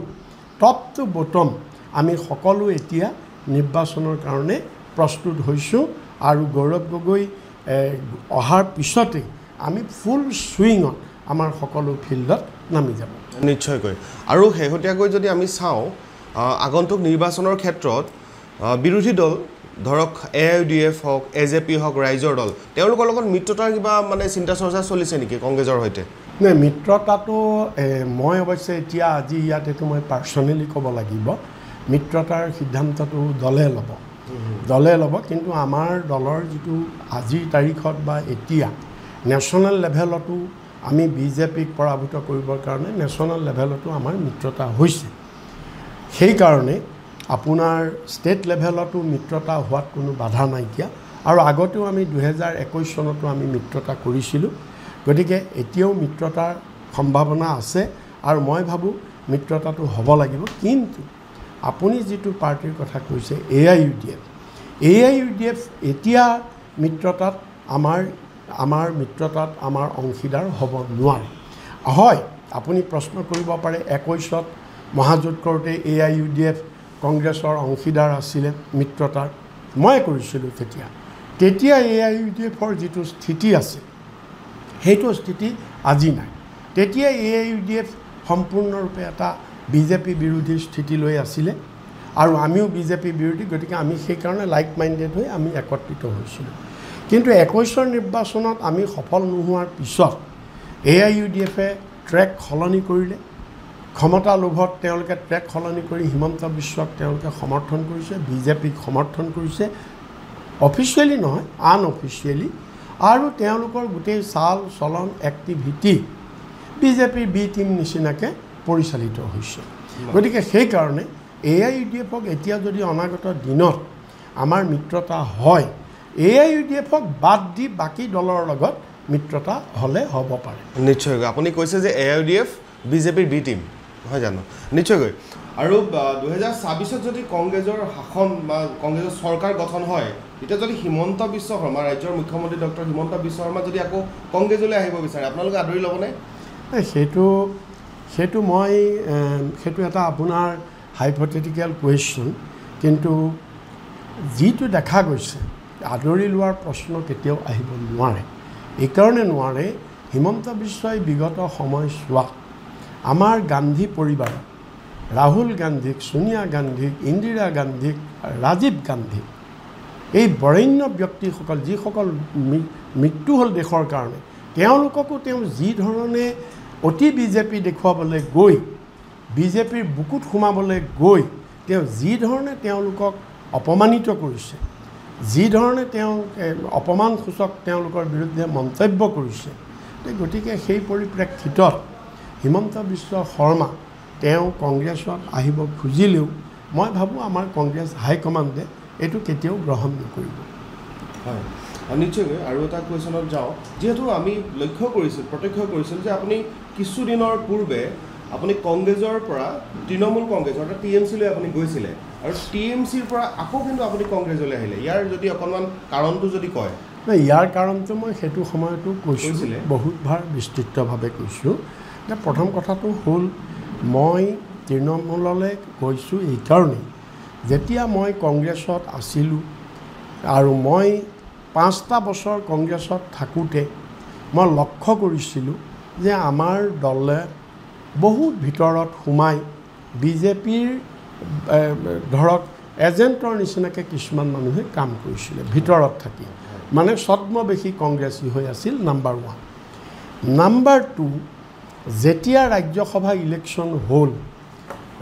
top to bottom আমি সকলো এতিয়া নিৰ্বাচনৰ কাৰণে প্ৰস্তুত হৈছোঁ আৰু গৌৰৱ গগৈ অহাৰ পিছতেই আমি ফুল ছুইঙত আমাৰ সকলো ফিল্ডত নামি যাব নিশ্চয়কৈ আৰু শেহতীয়াকৈ যদি আমি চাওঁ আগন্তুক নিৰ্বাচনৰ ক্ষেত্ৰত বিৰোধী দল ধৰক AIUDF হওক AJP হওক ৰাইজৰ দল তেওঁলোকৰ লগত মিত্ৰতাৰ কিবা মানে চিন্তা চৰ্চা চলিছে নেকি কংগ্ৰেছৰ সৈতে নাই মিত্ৰতাটো মই অৱশ্যে এতিয়া আজি ইয়াত এইটো মই পাৰ্চনেলি ক'ব লাগিব মিত্ৰতাৰ সিদ্ধান্তটো দলে ল'ব কিন্তু আমাৰ দলৰ যিটো আজিৰ তাৰিখত বা এতিয়া নেশ্যনেল লেভেলতো আমি বিজেপিক পৰাভূত কৰিবৰ কাৰণে নেশ্যনেল লেভেলতো আমাৰ মিত্ৰতা হৈছে সেইকাৰণে আপোনাৰ ষ্টেট লেভেলতো মিত্ৰতা হোৱাত কোনো বাধা নাইকিয়া আৰু আগতেও আমি 2021 চনতো আমি মিত্ৰতা কৰিছিলোঁ গতিকে এতিয়াও মিত্ৰতাৰ সম্ভাৱনা আছে আৰু মই ভাবোঁ মিত্ৰতাটো হ'ব লাগিব কিন্তু আপুনি যিটো পাৰ্টিৰ কথা কৈছে AIUDF এতিয়া মিত্ৰতাত আমাৰ মিত্ৰতাত আমাৰ অংশীদাৰ হ'ব নোৱাৰে হয় আপুনি প্ৰশ্ন কৰিব পাৰে 21ত মহাজোঁট কৰোঁতে AIUDF কংগ্ৰেছৰ অংশীদাৰ আছিলে মিত্ৰতাৰ মই কৰিছিলোঁ তেতিয়া AIUDFৰ যিটো স্থিতি আছে সেইটো স্থিতি আজি নাই তেতিয়া AIUDF সম্পূৰ্ণৰূপে এটা বিজেপি বিৰোধী স্থিতি লৈ আছিলে আৰু আমিও বিজেপি বিৰোধী গতিকে আমি সেইকাৰণে লাইক মাইণ্ডেড হৈ আমি একত্ৰিত হৈছিলোঁ কিন্তু 21ৰ নিৰ্বাচনত আমি সফল নোহোৱাৰ পিছত AIUDFে ট্ৰেক সলনি কৰিলে ক্ষমতা লোভত তেওঁলোকে ট্ৰেক সলনি কৰি হিমন্ত বিশ্বক তেওঁলোকে সমৰ্থন কৰিছে বিজেপিক সমৰ্থন কৰিছে অফিচিয়েলি নহয় আনঅফিচিয়েলি আৰু তেওঁলোকৰ গোটেই চাল চলন এক্টিভিটি বিজেপিৰ বি টিম নিচিনাকৈ পৰিচালিত হৈছে গতিকে সেইকাৰণে AIUDFক এতিয়া যদি অনাগত দিনত আমাৰ মিত্ৰতা হয় AIUDFক বাদ দি বাকী দলৰ লগত মিত্ৰতা হ'লে হ'ব পাৰে নিশ্চয়কৈ আপুনি কৈছে যে AIUDF বিজেপিৰ বি টিম হয় জানো নিশ্চয়কৈ আৰু 2026ত যদি কংগ্ৰেছৰ শাসন বা কংগ্ৰেছৰ চৰকাৰ গঠন হয় এতিয়া যদি হিমন্ত বিশ্ব শৰ্মা ৰাজ্যৰ মুখ্যমন্ত্ৰী ডক্টৰ হিমন্ত বিশ্ব শৰ্মা যদি আকৌ কংগ্ৰেছলৈ আহিব বিচাৰে আপোনালোকে আদৰি ল'বনে সেইটো মই সেইটো এটা আপোনাৰ হাইপথেটিকেল কুৱেশ্যন কিন্তু যিটো দেখা গৈছে আদৰি লোৱাৰ প্ৰশ্ন কেতিয়াও আহিব নোৱাৰে এইকাৰণে নোৱাৰে হিমন্ত বিশ্বই বিগত সময়ছোৱাত আমাৰ গান্ধী পৰিবাৰক ৰাহুল গান্ধীক সোনিয়া গান্ধীক ইন্দিৰা গান্ধীক ৰাজীৱ গান্ধীক এই বৰেণ্য ব্যক্তিসকল যিসকল মৃত্যু হ'ল দেশৰ কাৰণে তেওঁলোককো তেওঁ যি ধৰণে অতি বিজেপি দেখুৱাবলৈ গৈ বিজেপিৰ বুকুত সোমাবলৈ গৈ তেওঁ যি ধৰণে তেওঁলোকক অপমানিত কৰিছে যি ধৰণে তেওঁ অপমানসূচক তেওঁলোকৰ বিৰুদ্ধে মন্তব্য কৰিছে গতিকে সেই পৰিপ্ৰেক্ষিতত হিমন্ত বিশ্ব শৰ্মা তেওঁ কংগ্ৰেছত আহিব খুজিলেও মই ভাবোঁ আমাৰ কংগ্ৰেছ হাইকমাণ্ডে এইটো কেতিয়াও গ্ৰহণ নকৰিব হয় নিশ্চয়কৈ আৰু এটা কুৱেশ্যনত যাওঁ যিহেতু আমি লক্ষ্য কৰিছোঁ প্ৰত্যক্ষ কৰিছিলোঁ যে আপুনি কিছুদিনৰ পূৰ্বে আপুনি কংগ্ৰেছৰ পৰা তৃণমূল কংগ্ৰেছ অৰ্থাৎ TMCলৈ আপুনি গৈছিলে আৰু TMCৰ পৰা আকৌ কিন্তু আপুনি কংগ্ৰেছলৈ আহিলে ইয়াৰ যদি অকণমান কাৰণটো যদি কয় ইয়াৰ কাৰণটো মই সেইটো সময়তো কৈছিলোঁ বহুতবাৰ বিস্তৃতভাৱে কৈছোঁ যে প্ৰথম কথাটো হ'ল মই তৃণমূললৈ গৈছোঁ এইকাৰণেই যেতিয়া মই কংগ্ৰেছত আছিলোঁ আৰু মই 5টা বছৰ কংগ্ৰেছত থাকোঁতে মই লক্ষ্য কৰিছিলোঁ যে আমাৰ দলে বহুত ভিতৰত সোমাই বিজেপিৰ ধৰক এজেণ্টৰ নিচিনাকৈ কিছুমান মানুহে কাম কৰিছিলে ভিতৰত থাকি মানে ছদ্মবেশী কংগ্ৰেছী হৈ আছিল নাম্বাৰ 1 নাম্বাৰ 2 যেতিয়া ৰাজ্যসভা ইলেকশ্যন হ'ল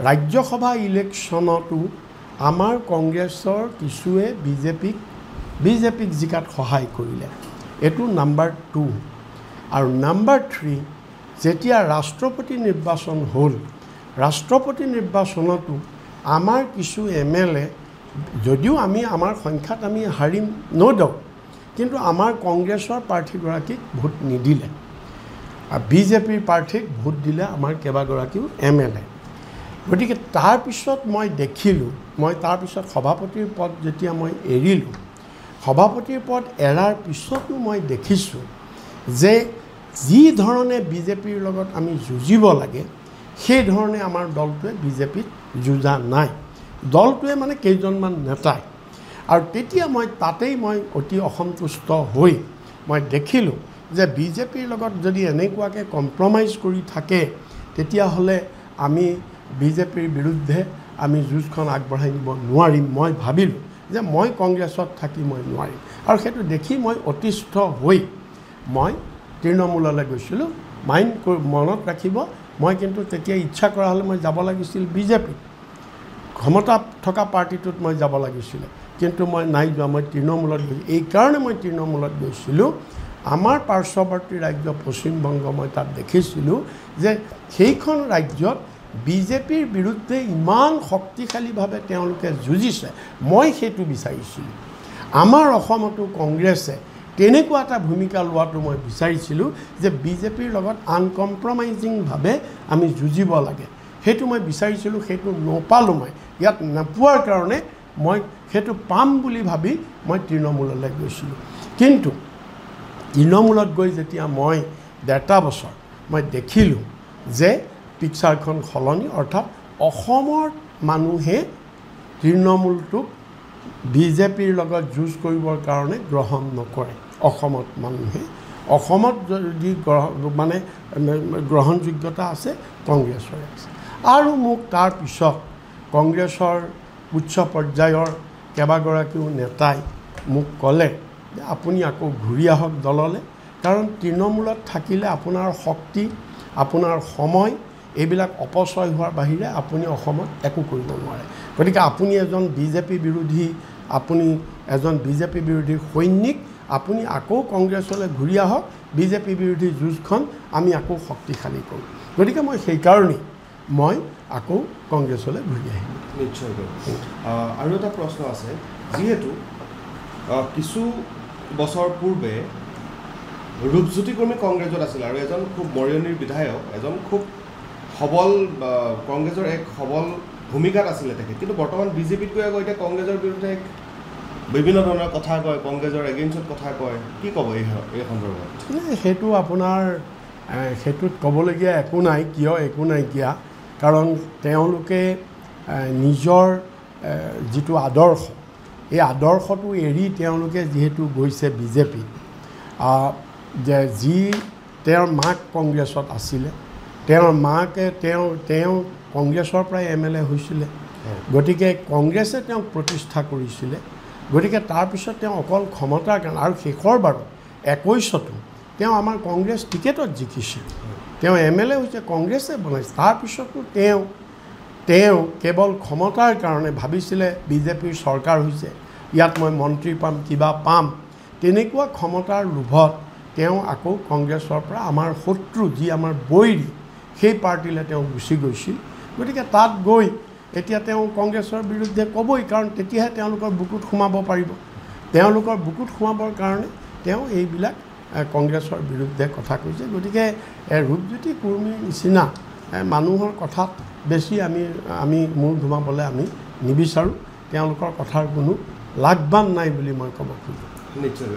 ৰাজ্যসভা ইলেকশ্যনতো আমাৰ কংগ্ৰেছৰ কিছুৱে বিজেপিক জিকাত সহায় কৰিলে এইটো নাম্বাৰ 2 আৰু নাম্বাৰ 3 যেতিয়া ৰাষ্ট্ৰপতি নিৰ্বাচন হ'ল ৰাষ্ট্ৰপতি নিৰ্বাচনতো আমাৰ কিছু MLA যদিও আমি আমাৰ সংখ্যাত আমি হাৰিম নদওঁ কিন্তু আমাৰ কংগ্ৰেছৰ প্ৰাৰ্থীগৰাকীক ভোট নিদিলে বিজেপিৰ প্ৰাৰ্থীক ভোট দিলে আমাৰ কেইবাগৰাকীও MLA গতিকে তাৰপিছত মই দেখিলোঁ মই তাৰপিছত সভাপতিৰ পদ যেতিয়া মই এৰিলোঁ সভাপতিৰ পদ এৰাৰ পিছতো মই দেখিছোঁ যে যি ধৰণে বিজেপিৰ লগত আমি যুঁজিব লাগে সেই ধৰণে আমাৰ দলটোৱে বিজেপিত যুঁজা নাই দলটোৱে মানে কেইজনমান নেতাই আৰু তেতিয়া মই তাতেই মই অতি অসন্তুষ্ট হৈ মই দেখিলোঁ যে বিজেপিৰ লগত যদি এনেকুৱাকৈ কম্প্ৰমাইজ কৰি থাকে তেতিয়াহ'লে আমি বিজেপিৰ বিৰুদ্ধে আমি যুঁজখন আগবঢ়াই নিব নোৱাৰিম মই ভাবিলোঁ যে মই কংগ্ৰেছত থাকি মই নোৱাৰিম আৰু সেইটো দেখি মই অতিষ্ঠ হৈ মই তৃণমূললৈ গৈছিলোঁ মনত ৰাখিব মই কিন্তু তেতিয়া ইচ্ছা কৰা হ'লে মই যাব লাগিছিল বিজেপিত ক্ষমতা থকা পাৰ্টিটোত মই যাব লাগিছিলে কিন্তু মই নাই যোৱা মই তৃণমূলত গৈছোঁ এইকাৰণে মই তৃণমূলত গৈছিলোঁ আমাৰ পাৰ্শ্বৱৰ্তী ৰাজ্য পশ্চিমবংগ মই তাত দেখিছিলোঁ যে সেইখন ৰাজ্যত বিজেপিৰ বিৰুদ্ধে ইমান শক্তিশালীভাৱে তেওঁলোকে যুঁজিছে মই সেইটো বিচাৰিছিলোঁ আমাৰ অসমতো কংগ্ৰেছে তেনেকুৱা এটা ভূমিকা লোৱাটো মই বিচাৰিছিলোঁ যে বিজেপিৰ লগত আনকম্প্ৰমাইজিংভাৱে আমি যুঁজিব লাগে সেইটো মই বিচাৰিছিলোঁ সেইটো নাপালোঁ মই ইয়াত নোপোৱাৰ কাৰণে মই সেইটো পাম বুলি ভাবি মই তৃণমূললৈ গৈছিলোঁ কিন্তু তৃণমূলত গৈ যেতিয়া মই 1.5 বছৰ মই দেখিলোঁ যে পিকচাৰখন সলনি অৰ্থাৎ অসমৰ মানুহে তৃণমূলটোক বিজেপিৰ লগত যুঁজ কৰিবৰ কাৰণে গ্ৰহণ নকৰে অসমত মানুহে অসমত যদি মানে গ্ৰহণযোগ্যতা আছে কংগ্ৰেছৰ আছে আৰু মোক তাৰপিছত কংগ্ৰেছৰ উচ্চ পৰ্যায়ৰ কেইবাগৰাকীও নেতাই মোক ক'লে যে আপুনি আকৌ ঘূৰি আহক দললৈ কাৰণ তৃণমূলত থাকিলে আপোনাৰ শক্তি আপোনাৰ সময় এইবিলাক অপচয় হোৱাৰ বাহিৰে আপুনি অসমত একো কৰিব নোৱাৰে গতিকে আপুনি এজন বিজেপি বিৰোধী সৈনিক আপুনি আকৌ কংগ্ৰেছলৈ ঘূৰি আহক বিজেপি বিৰোধী যুঁজখন আমি আকৌ শক্তিশালী কৰোঁ গতিকে মই সেইকাৰণেই মই আকৌ কংগ্ৰেছলৈ ঘূৰি আহিলোঁ নিশ্চয়কৈ আৰু এটা প্ৰশ্ন আছে যিহেতু কিছু বছৰ পূৰ্বে ৰূপজ্যোতি কৰ্মী কংগ্ৰেছত আছিল আৰু এজন খুব মৰিয়নিৰ বিধায়ক এজন খুব সবল কংগ্ৰেছৰ এক সবল ভূমিকাত আছিলে তেখেত কিন্তু বৰ্তমান বিজেপিত গৈ আকৌ এতিয়া কংগ্ৰেছৰ বিৰুদ্ধে বিভিন্ন ধৰণৰ কথা কয় কংগ্ৰেছৰ এগেইনষ্টত কথা কয় কি ক'ব এই সন্দৰ্ভত সেইটো আপোনাৰ সেইটোত ক'বলগীয়া একো নাই কিয় একো নাইকিয়া কাৰণ তেওঁলোকে নিজৰ যিটো আদৰ্শ এই আদৰ্শটো এৰি তেওঁলোকে যিহেতু গৈছে বিজেপি যে যি তেওঁৰ মাক কংগ্ৰেছত আছিলে তেওঁৰ মাকে তেওঁ কংগ্ৰেছৰ পৰাই MLA হৈছিলে গতিকে কংগ্ৰেছে তেওঁক প্ৰতিষ্ঠা কৰিছিলে গতিকে তাৰপিছত তেওঁ অকল ক্ষমতাৰ কাৰণে আৰু শেষৰ বাৰত 21তো তেওঁ আমাৰ কংগ্ৰেছ টিকেটত জিকিছিল তেওঁ MLA হৈছে কংগ্ৰেছে বনাইছে তাৰপিছতো তেওঁ কেৱল ক্ষমতাৰ কাৰণে ভাবিছিলে বিজেপিৰ চৰকাৰ হৈছে ইয়াত মই মন্ত্ৰী পাম কিবা পাম তেনেকুৱা ক্ষমতাৰ লোভত তেওঁ আকৌ কংগ্ৰেছৰ পৰা আমাৰ শত্ৰু যি আমাৰ বৈৰী সেই পাৰ্টিলৈ তেওঁ গুচি গৈছিল গতিকে তাত গৈ এতিয়া তেওঁ কংগ্ৰেছৰ বিৰুদ্ধে ক'বই কাৰণ তেতিয়াহে তেওঁলোকৰ বুকুত সোমাব পাৰিব তেওঁলোকৰ বুকুত সোমাবৰ কাৰণে তেওঁ এইবিলাক কংগ্ৰেছৰ বিৰুদ্ধে কথা কৈছে গতিকে ৰূপজ্যোতি কুৰ্মীৰ নিচিনা মানুহৰ কথাত বেছি আমি মূৰ ঘুমাবলৈ আমি নিবিচাৰোঁ তেওঁলোকৰ কথাৰ কোনো লাগবান নাই বুলি মই ক'ব খোজোঁ নিশ্চয়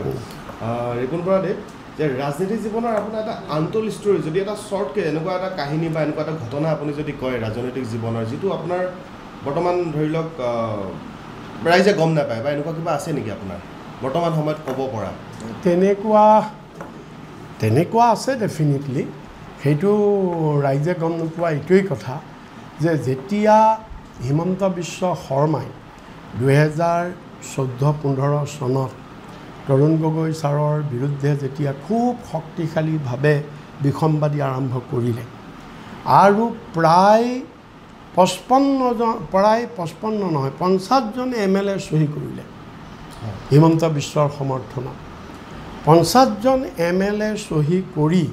ৰিপুণ বৰাদেৱ যে ৰাজনীতি জীৱনৰ আপোনাৰ এটা আনটোল ষ্টৰী যদি এটা শ্বৰ্টকৈ এনেকুৱা এটা কাহিনী বা এনেকুৱা এটা ঘটনা আপুনি যদি কয় ৰাজনৈতিক জীৱনৰ যিটো আপোনাৰ বৰ্তমান ধৰি লওক ৰাইজে গম নাপায় বা এনেকুৱা কিবা আছে নেকি আপোনাৰ বৰ্তমান সময়ত ক'ব পৰা? তেনেকুৱা আছে ডেফিনেটলি। সেইটো ৰাইজে গম নোপোৱা এইটোৱেই কথা যে যেতিয়া হিমন্ত বিশ্ব শৰ্মাই 2014-15 চনত তৰুণ গগৈ ছাৰৰ বিৰুদ্ধে যেতিয়া খুব শক্তিশালীভাৱে বিসম্বাদী আৰম্ভ কৰিলে আৰু প্ৰায় 50জন MLA চহী কৰিলে হিমন্ত বিশ্বৰ সমৰ্থনত। 50জন MLA চহী কৰি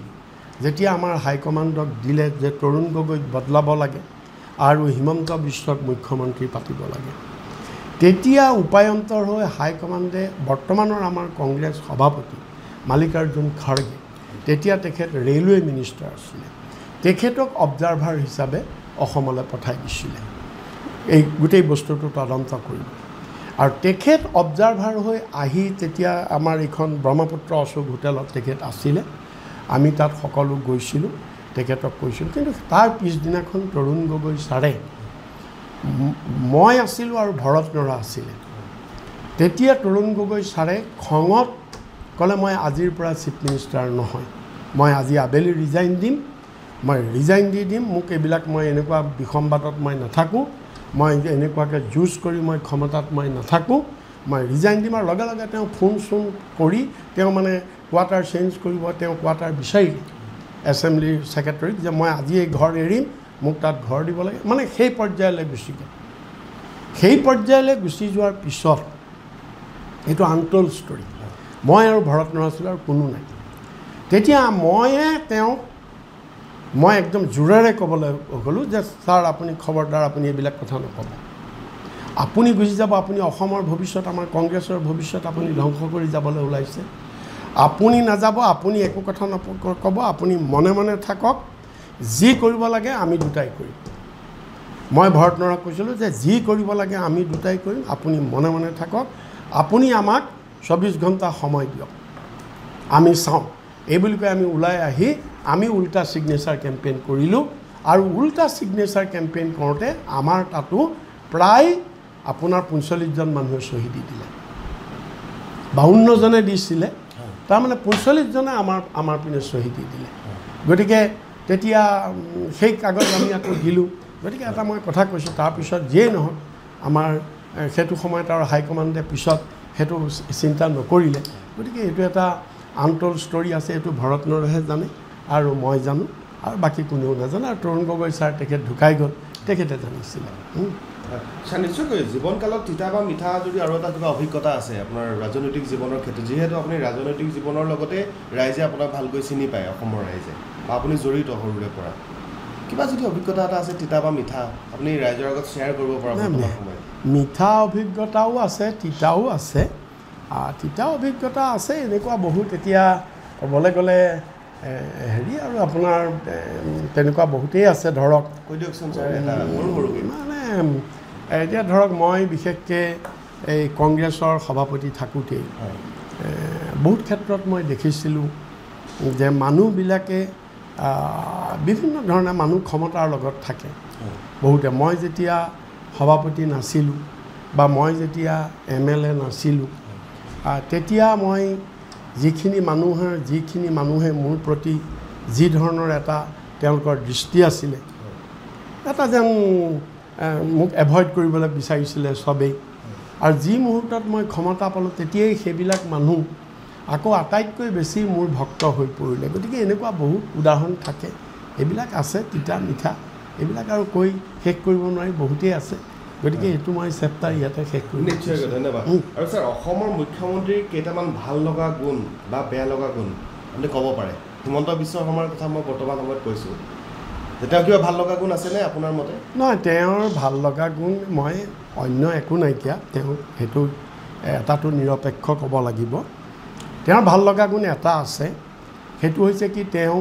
যেতিয়া আমাৰ হাইকমাণ্ডক দিলে যে তৰুণ গগৈক বদলাব লাগে আৰু হিমন্ত বিশ্বক মুখ্যমন্ত্ৰী পাতিব লাগে, তেতিয়া উপায়ন্তৰ হৈ হাইকমাণ্ডে বৰ্তমানৰ আমাৰ কংগ্ৰেছ সভাপতি মাল্লিকাৰ্জুন খাৰ্গে, তেতিয়া তেখেত ৰেলৱে মিনিষ্টাৰ আছিলে, তেখেতক অবজাৰ্ভাৰ হিচাপে অসমলৈ পঠাই দিছিলে এই গোটেই বস্তুটো তদন্ত কৰিব। আৰু তেখেত অবজাৰ্ভাৰ হৈ আহি তেতিয়া আমাৰ এইখন ব্ৰহ্মপুত্ৰ অশোক হোটেলত তেখেত আছিলে, আমি তাত সকলো গৈছিলোঁ, তেখেতক কৈছিলোঁ। কিন্তু তাৰ পিছদিনাখন তৰুণ গগৈ ছাৰে, মই আছিলোঁ আৰু ভৰত নৰা আছিলে, তেতিয়া তৰুণ গগৈ ছাৰে খঙত ক'লে মই আজিৰ পৰা চিফ মিনিষ্টাৰ নহয়, মই আজি আবেলি ৰিজাইন দিম, মই ৰিজাইন দি দিম, মোক এইবিলাক মই এনেকুৱা বিসম্বাদত মই নাথাকোঁ, মই এনেকুৱাকৈ যুঁজ কৰি মই ক্ষমতাত মই নাথাকোঁ, মই ৰিজাইন দিম। আৰু লগে লগে তেওঁ ফোন চোন কৰি তেওঁ মানে কোৱাৰ্টাৰ চেঞ্জ কৰিব, তেওঁ কোৱাৰ্টাৰ বিচাৰিলে এছেম্বলিৰ ছেক্ৰেটাৰীক যে মই আজি এই ঘৰ এৰিম, মোক তাত ঘৰ দিব লাগে, মানে সেই পৰ্যায়লৈ গুচি গ'ল। সেই পৰ্যায়লৈ গুচি যোৱাৰ পিছত এইটো আনটল্ড ষ্টৰী, মই আৰু ভৰত নৰা আছিলোঁ আৰু কোনো নাই। তেতিয়া মই একদম জোৰেৰে ক'বলৈ গ'লোঁ যে ছাৰ আপুনি খবৰদাৰ আপুনি এইবিলাক কথা নক'ব, আপুনি গুচি যাব, আপুনি অসমৰ ভৱিষ্যত, আমাৰ কংগ্ৰেছৰ ভৱিষ্যত আপুনি ধ্বংস কৰি যাবলৈ ওলাইছে, আপুনি নাযাব, আপুনি একো কথা নক'ব, আপুনি মনে মনে থাকক, যি কৰিব লাগে আমি দুটাই কৰিম। মই ভৰত নৰাক কৈছিলোঁ যে যি কৰিব লাগে আমি দুটাই কৰিম, আপুনি মনে মনে থাকক, আপুনি আমাক 24 ঘণ্টা সময় দিয়ক, আমি চাওঁ। এই বুলি কৈ আমি ওলাই আহি আমি উল্টা ছিগনেচাৰ কেম্পেইন কৰিলোঁ। আৰু উল্টা ছিগনেচাৰ কেম্পেইন কৰোঁতে আমাৰ তাতো প্ৰায় আপোনাৰ 45জন মানুহে চহী দি দিলে, 52জনে দিছিলে, তাৰমানে 45জনে আমাৰ পিনে চহী দি দিলে। গতিকে তেতিয়া সেই কাগজ আমি আকৌ দিলোঁ। গতিকে এটা মই কথা কৈছোঁ, তাৰপিছত যিয়েই নহওক আমাৰ সেইটো সময়ত আৰু হাইকমাণ্ডে পিছত সেইটো চিন্তা নকৰিলে। গতিকে এইটো এটা আনটল্ড ষ্টৰী আছে, এইটো ভৰত নৰেহে জানে আৰু মই জানো আৰু বাকী কোনেও নাজানে। আৰু তৰুণ গগৈ ছাৰ তেখেত ঢুকাই গ'ল, তেখেতে জানিছিলে। ছাৰ নিশ্চয়কৈ জীৱনকালত তিতা বা মিঠা যদি আৰু এটা কিবা অভিজ্ঞতা আছে আপোনাৰ ৰাজনৈতিক জীৱনৰ ক্ষেত্ৰত, যিহেতু আপুনি ৰাজনৈতিক জীৱনৰ লগতে ৰাইজে আপোনাক ভালকৈ চিনি পায়, অসমৰ ৰাইজে, বা আপুনি জড়িত সৰুৰে পৰা, কিবা যদি অভিজ্ঞতা এটা আছে তিতা বা মিঠা আপুনি ৰাইজৰ আগত শ্বেয়াৰ কৰিব পৰা? মিঠা অভিজ্ঞতাও আছে, তিতাও আছে। তিতা অভিজ্ঞতা আছে এনেকুৱা বহুত, এতিয়া ক'বলৈ গ'লে হেৰি আৰু আপোনাৰ তেনেকুৱা বহুতেই আছে। ধৰক কৈ দিয়কচোন ছাৰ, মানে এতিয়া ধৰক মই বিশেষকৈ এই কংগ্ৰেছৰ সভাপতি থাকোঁতেই বহুত ক্ষেত্ৰত মই দেখিছিলোঁ যে মানুহবিলাকে বিভিন্ন ধৰণে মানুহ ক্ষমতাৰ লগত থাকে বহুতে। মই যেতিয়া সভাপতি নাছিলোঁ বা মই যেতিয়া MLA নাছিলোঁ, তেতিয়া মই যিখিনি মানুহে মোৰ প্ৰতি যি ধৰণৰ এটা তেওঁলোকৰ দৃষ্টি আছিলে, এটা যেন মোক এভইড কৰিবলৈ বিচাৰিছিলে চবেই। আৰু যি মুহূৰ্তত মই ক্ষমতা পালোঁ তেতিয়াই সেইবিলাক মানুহ আকৌ আটাইতকৈ বেছি মোৰ ভক্ত হৈ পৰিলে। গতিকে এনেকুৱা বহুত উদাহৰণ থাকে, এইবিলাক আছে তিতা মিঠা, এইবিলাক আৰু কৈ শেষ কৰিব নোৱাৰি, বহুতেই আছে। গতিকে এইটো মই চেপ্টাৰ ইয়াতে শেষ কৰিম। নিশ্চয়কৈ, ধন্যবাদ। আৰু ছাৰ অসমৰ মুখ্যমন্ত্ৰীৰ কেইটামান ভাল লগা গুণ বা বেয়া লগা গুণ আপুনি ক'ব পাৰে? হিমন্ত বিশ্ব শৰ্মাৰ কথা মই বৰ্তমান সময়ত কৈছোঁ, যে তেওঁৰ কিবা ভাল লগা গুণ আছেনে আপোনাৰ মতে? নহয়, তেওঁৰ ভাল লগা গুণ মই অন্য একো নাইকিয়া, তেওঁ সেইটো এটাটো নিৰপেক্ষ ক'ব লাগিব। তেওঁৰ ভাল লগা গুণ এটা আছে, সেইটো হৈছে কি তেওঁ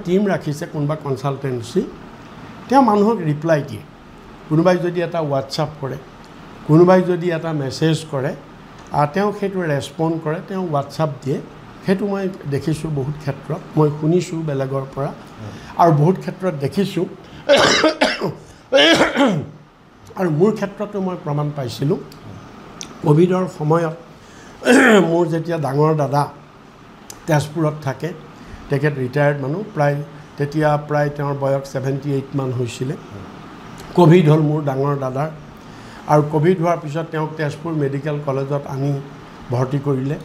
টীম ৰাখিছে, কোনোবা কনচালটেঞ্চি, তেওঁ মানুহক ৰিপ্লাই দিয়ে। কোনোবাই যদি এটা হোৱাটছআপ কৰে, কোনোবাই যদি এটা মেছেজ কৰে, তেওঁ সেইটো ৰেছপণ্ড কৰে, তেওঁ হোৱাটছআপ দিয়ে। সেইটো মই দেখিছোঁ বহুত ক্ষেত্ৰত, মই শুনিছোঁ বেলেগৰ পৰা, আৰু বহুত ক্ষেত্ৰত দেখিছোঁ। আৰু মোৰ ক্ষেত্ৰতো মই প্ৰমাণ পাইছিলোঁ। ক'ভিডৰ সময়ত মোৰ যেতিয়া ডাঙৰ দাদা তেজপুৰত থাকে, তেখেত ৰিটায়াৰ্ড মানুহ, তেতিয়া প্ৰায় তেওঁৰ বয়স 78 মান হৈছিলে। ক'ভিড হ'ল মোৰ ডাঙৰ দাদাৰ, আৰু ক'ভিড হোৱাৰ পিছত তেওঁক তেজপুৰ মেডিকেল কলেজত আনি ভৰ্তি কৰিলে।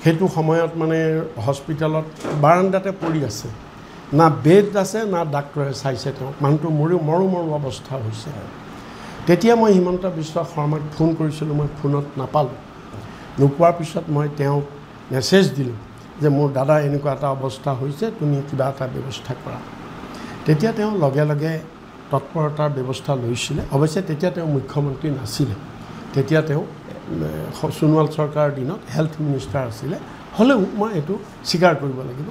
সেইটো সময়ত মানে হস্পিটেলত বাৰাণ্ডাতে পৰি আছে, না বেড আছে না ডাক্তৰে চাইছে তেওঁক, মানুহটো মৰো অৱস্থা হৈছে। তেতিয়া মই হিমন্ত বিশ্ব শৰ্মাক ফোন কৰিছিলোঁ, মই ফোনত নাপালোঁ। নোপোৱাৰ পিছত মই তেওঁক মেছেজ দিলোঁ যে মোৰ দাদা এনেকুৱা এটা অৱস্থা হৈছে, তুমি কিবা এটা ব্যৱস্থা কৰা। তেতিয়া তেওঁ লগে লগে তৎপৰতাৰ ব্যৱস্থা লৈছিলে। অৱশ্যে তেতিয়া তেওঁ মুখ্যমন্ত্ৰী নাছিলে, তেতিয়া তেওঁ সোণোৱাল চৰকাৰৰ দিনত হেল্থ মিনিষ্টাৰ আছিলে। হ'লেও মই এইটো স্বীকাৰ কৰিব লাগিব।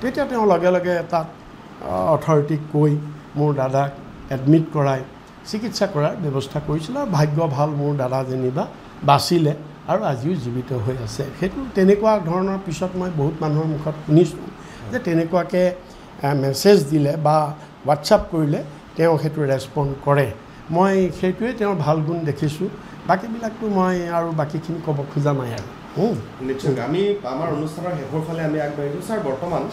তেতিয়া তেওঁ লগে লগে তাত অথৰিটিক কৈ মোৰ দাদাক এডমিট কৰাই চিকিৎসা কৰাৰ ব্যৱস্থা কৰিছিলে, আৰু ভাগ্য ভাল মোৰ দাদা যেনিবা বাচিলে আৰু আজিও জীৱিত হৈ আছে। সেইটো তেনেকুৱা ধৰণৰ পিছত মই বহুত মানুহৰ মুখত শুনিছোঁ যে তেনেকুৱাকৈ মেছেজ দিলে বা হোৱাটছআপ কৰিলে তেওঁ সেইটো ৰেছপণ্ড কৰে। মই সেইটোৱে তেওঁৰ ভাল গুণ দেখিছোঁ। বাকীবিলাকতো মই আৰু বাকীখিনি ক'ব খোজা নাই আৰু। নিশ্চয় আমি আমাৰ অনুষ্ঠানৰ শেষৰ ফালে আমি আগবাঢ়িছোঁ। ছাৰ, বৰ্তমান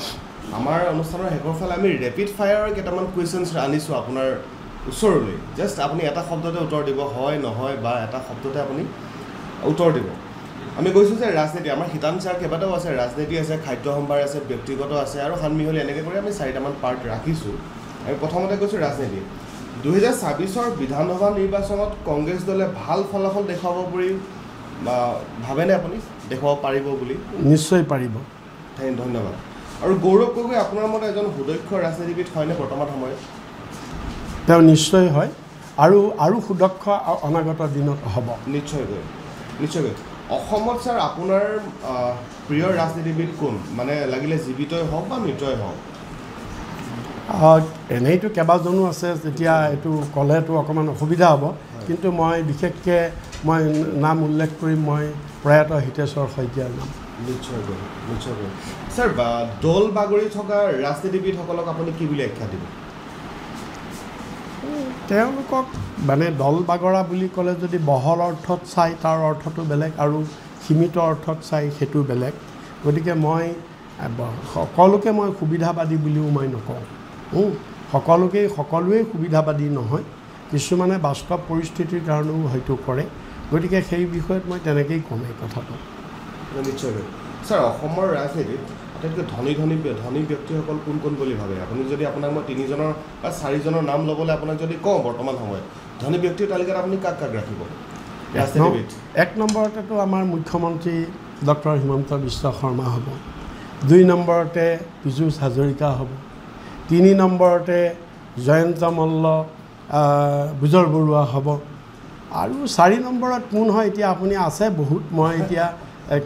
আমাৰ অনুষ্ঠানৰ শেষৰ ফালে আমি ৰেপিড ফায়াৰৰ কেইটামান কুৱেশ্যনছ আনিছোঁ আপোনাৰ ওচৰলৈ। জাষ্ট আপুনি এটা শব্দতে উত্তৰ দিব, হয় নহয়, বা এটা শব্দতে আপুনি উত্তৰ দিব। আমি কৈছোঁ যে ৰাজনীতি, আমাৰ শীতাংশাৰ কেইবাটাও আছে, ৰাজনীতি আছে, খাদ্য সম্ভাৰ আছে, ব্যক্তিগত আছে আৰু সানমিহলি, এনেকৈ কৰি আমি 4টামান পাৰ্ট ৰাখিছোঁ। আমি প্ৰথমতে কৈছোঁ ৰাজনীতি। 2024 বিধানসভা নিৰ্বাচনত কংগ্ৰেছ দলে ভাল ফলাফল দেখুৱাব বুলি ভাবেনে আপুনি? দেখুৱাব পাৰিব বুলি? নিশ্চয় পাৰিব। ধন্যবাদ। আৰু গৌৰৱ গগৈ আপোনাৰ মতে এজন সুদক্ষ ৰাজনীতিবিদ হয়নে বৰ্তমান সময়ত? তেওঁ নিশ্চয় হয়, আৰু সুদক্ষ অনাগত দিনত হ'ব। নিশ্চয়কৈ। অসমত ছাৰ আপোনাৰ প্ৰিয় ৰাজনীতিবিদ কোন? মানে লাগিলে জীৱিতই হওক বা মৃতই হওক। এনেইতো কেইবাজনো আছে, যেতিয়া এইটো ক'লেতো অকণমান অসুবিধা হ'ব, কিন্তু মই বিশেষকৈ নাম উল্লেখ কৰিম মই প্ৰয়াত হিতেশ্বৰ শইকীয়াৰ নাম। নিশ্চয়কৈ। ছাৰ, দল বাগৰি থকা ৰাজনীতিবিদসকলক আপুনি কি বুলি আখ্যা দিব? তেওঁলোকক মানে দল বাগৰা বুলি ক'লে যদি বহল অৰ্থত চাই তাৰ অৰ্থটো বেলেগ, আৰু সীমিত অৰ্থত চাই সেইটো বেলেগ। গতিকে মই সকলোকে মই সুবিধাবাদী বুলিও মই নকওঁ। সকলোৱেই সুবিধাবাদী নহয়, কিছুমানে বাস্তৱ পৰিস্থিতিৰ কাৰণেও হয়তো কৰে। গতিকে সেই বিষয়ত মই তেনেকৈয়ে ক'ম এই কথাটো। নিশ্চয়কৈ। ছাৰ, অসমৰ ৰাজনীতিত আটাইতকৈ ধনী ব্যক্তিসকল কোন কোন বুলি ভাবে? আপুনি যদি আপোনাক মই 3জনৰ বা 4জনৰ নাম ল'বলৈ আপোনাক যদি কওঁ বৰ্তমান সময়ত, ধনী ব্যক্তিৰ তালিকাত আপুনি কাক ৰাখিব? ৰাজনীতিবিদ 1 নম্বৰতেতো আমাৰ মুখ্যমন্ত্ৰী ডক্টৰ হিমন্ত বিশ্ব শৰ্মা হ'ব, 2 নম্বৰতে পীযুষ হাজৰিকা হ'ব, 3 নম্বৰতে জয়ন্ত মল্ল, বুজৰ বৰুৱা হ'ব, আৰু 4 নম্বৰত কোন হয় এতিয়া আপুনি আছে বহুত, মই এতিয়া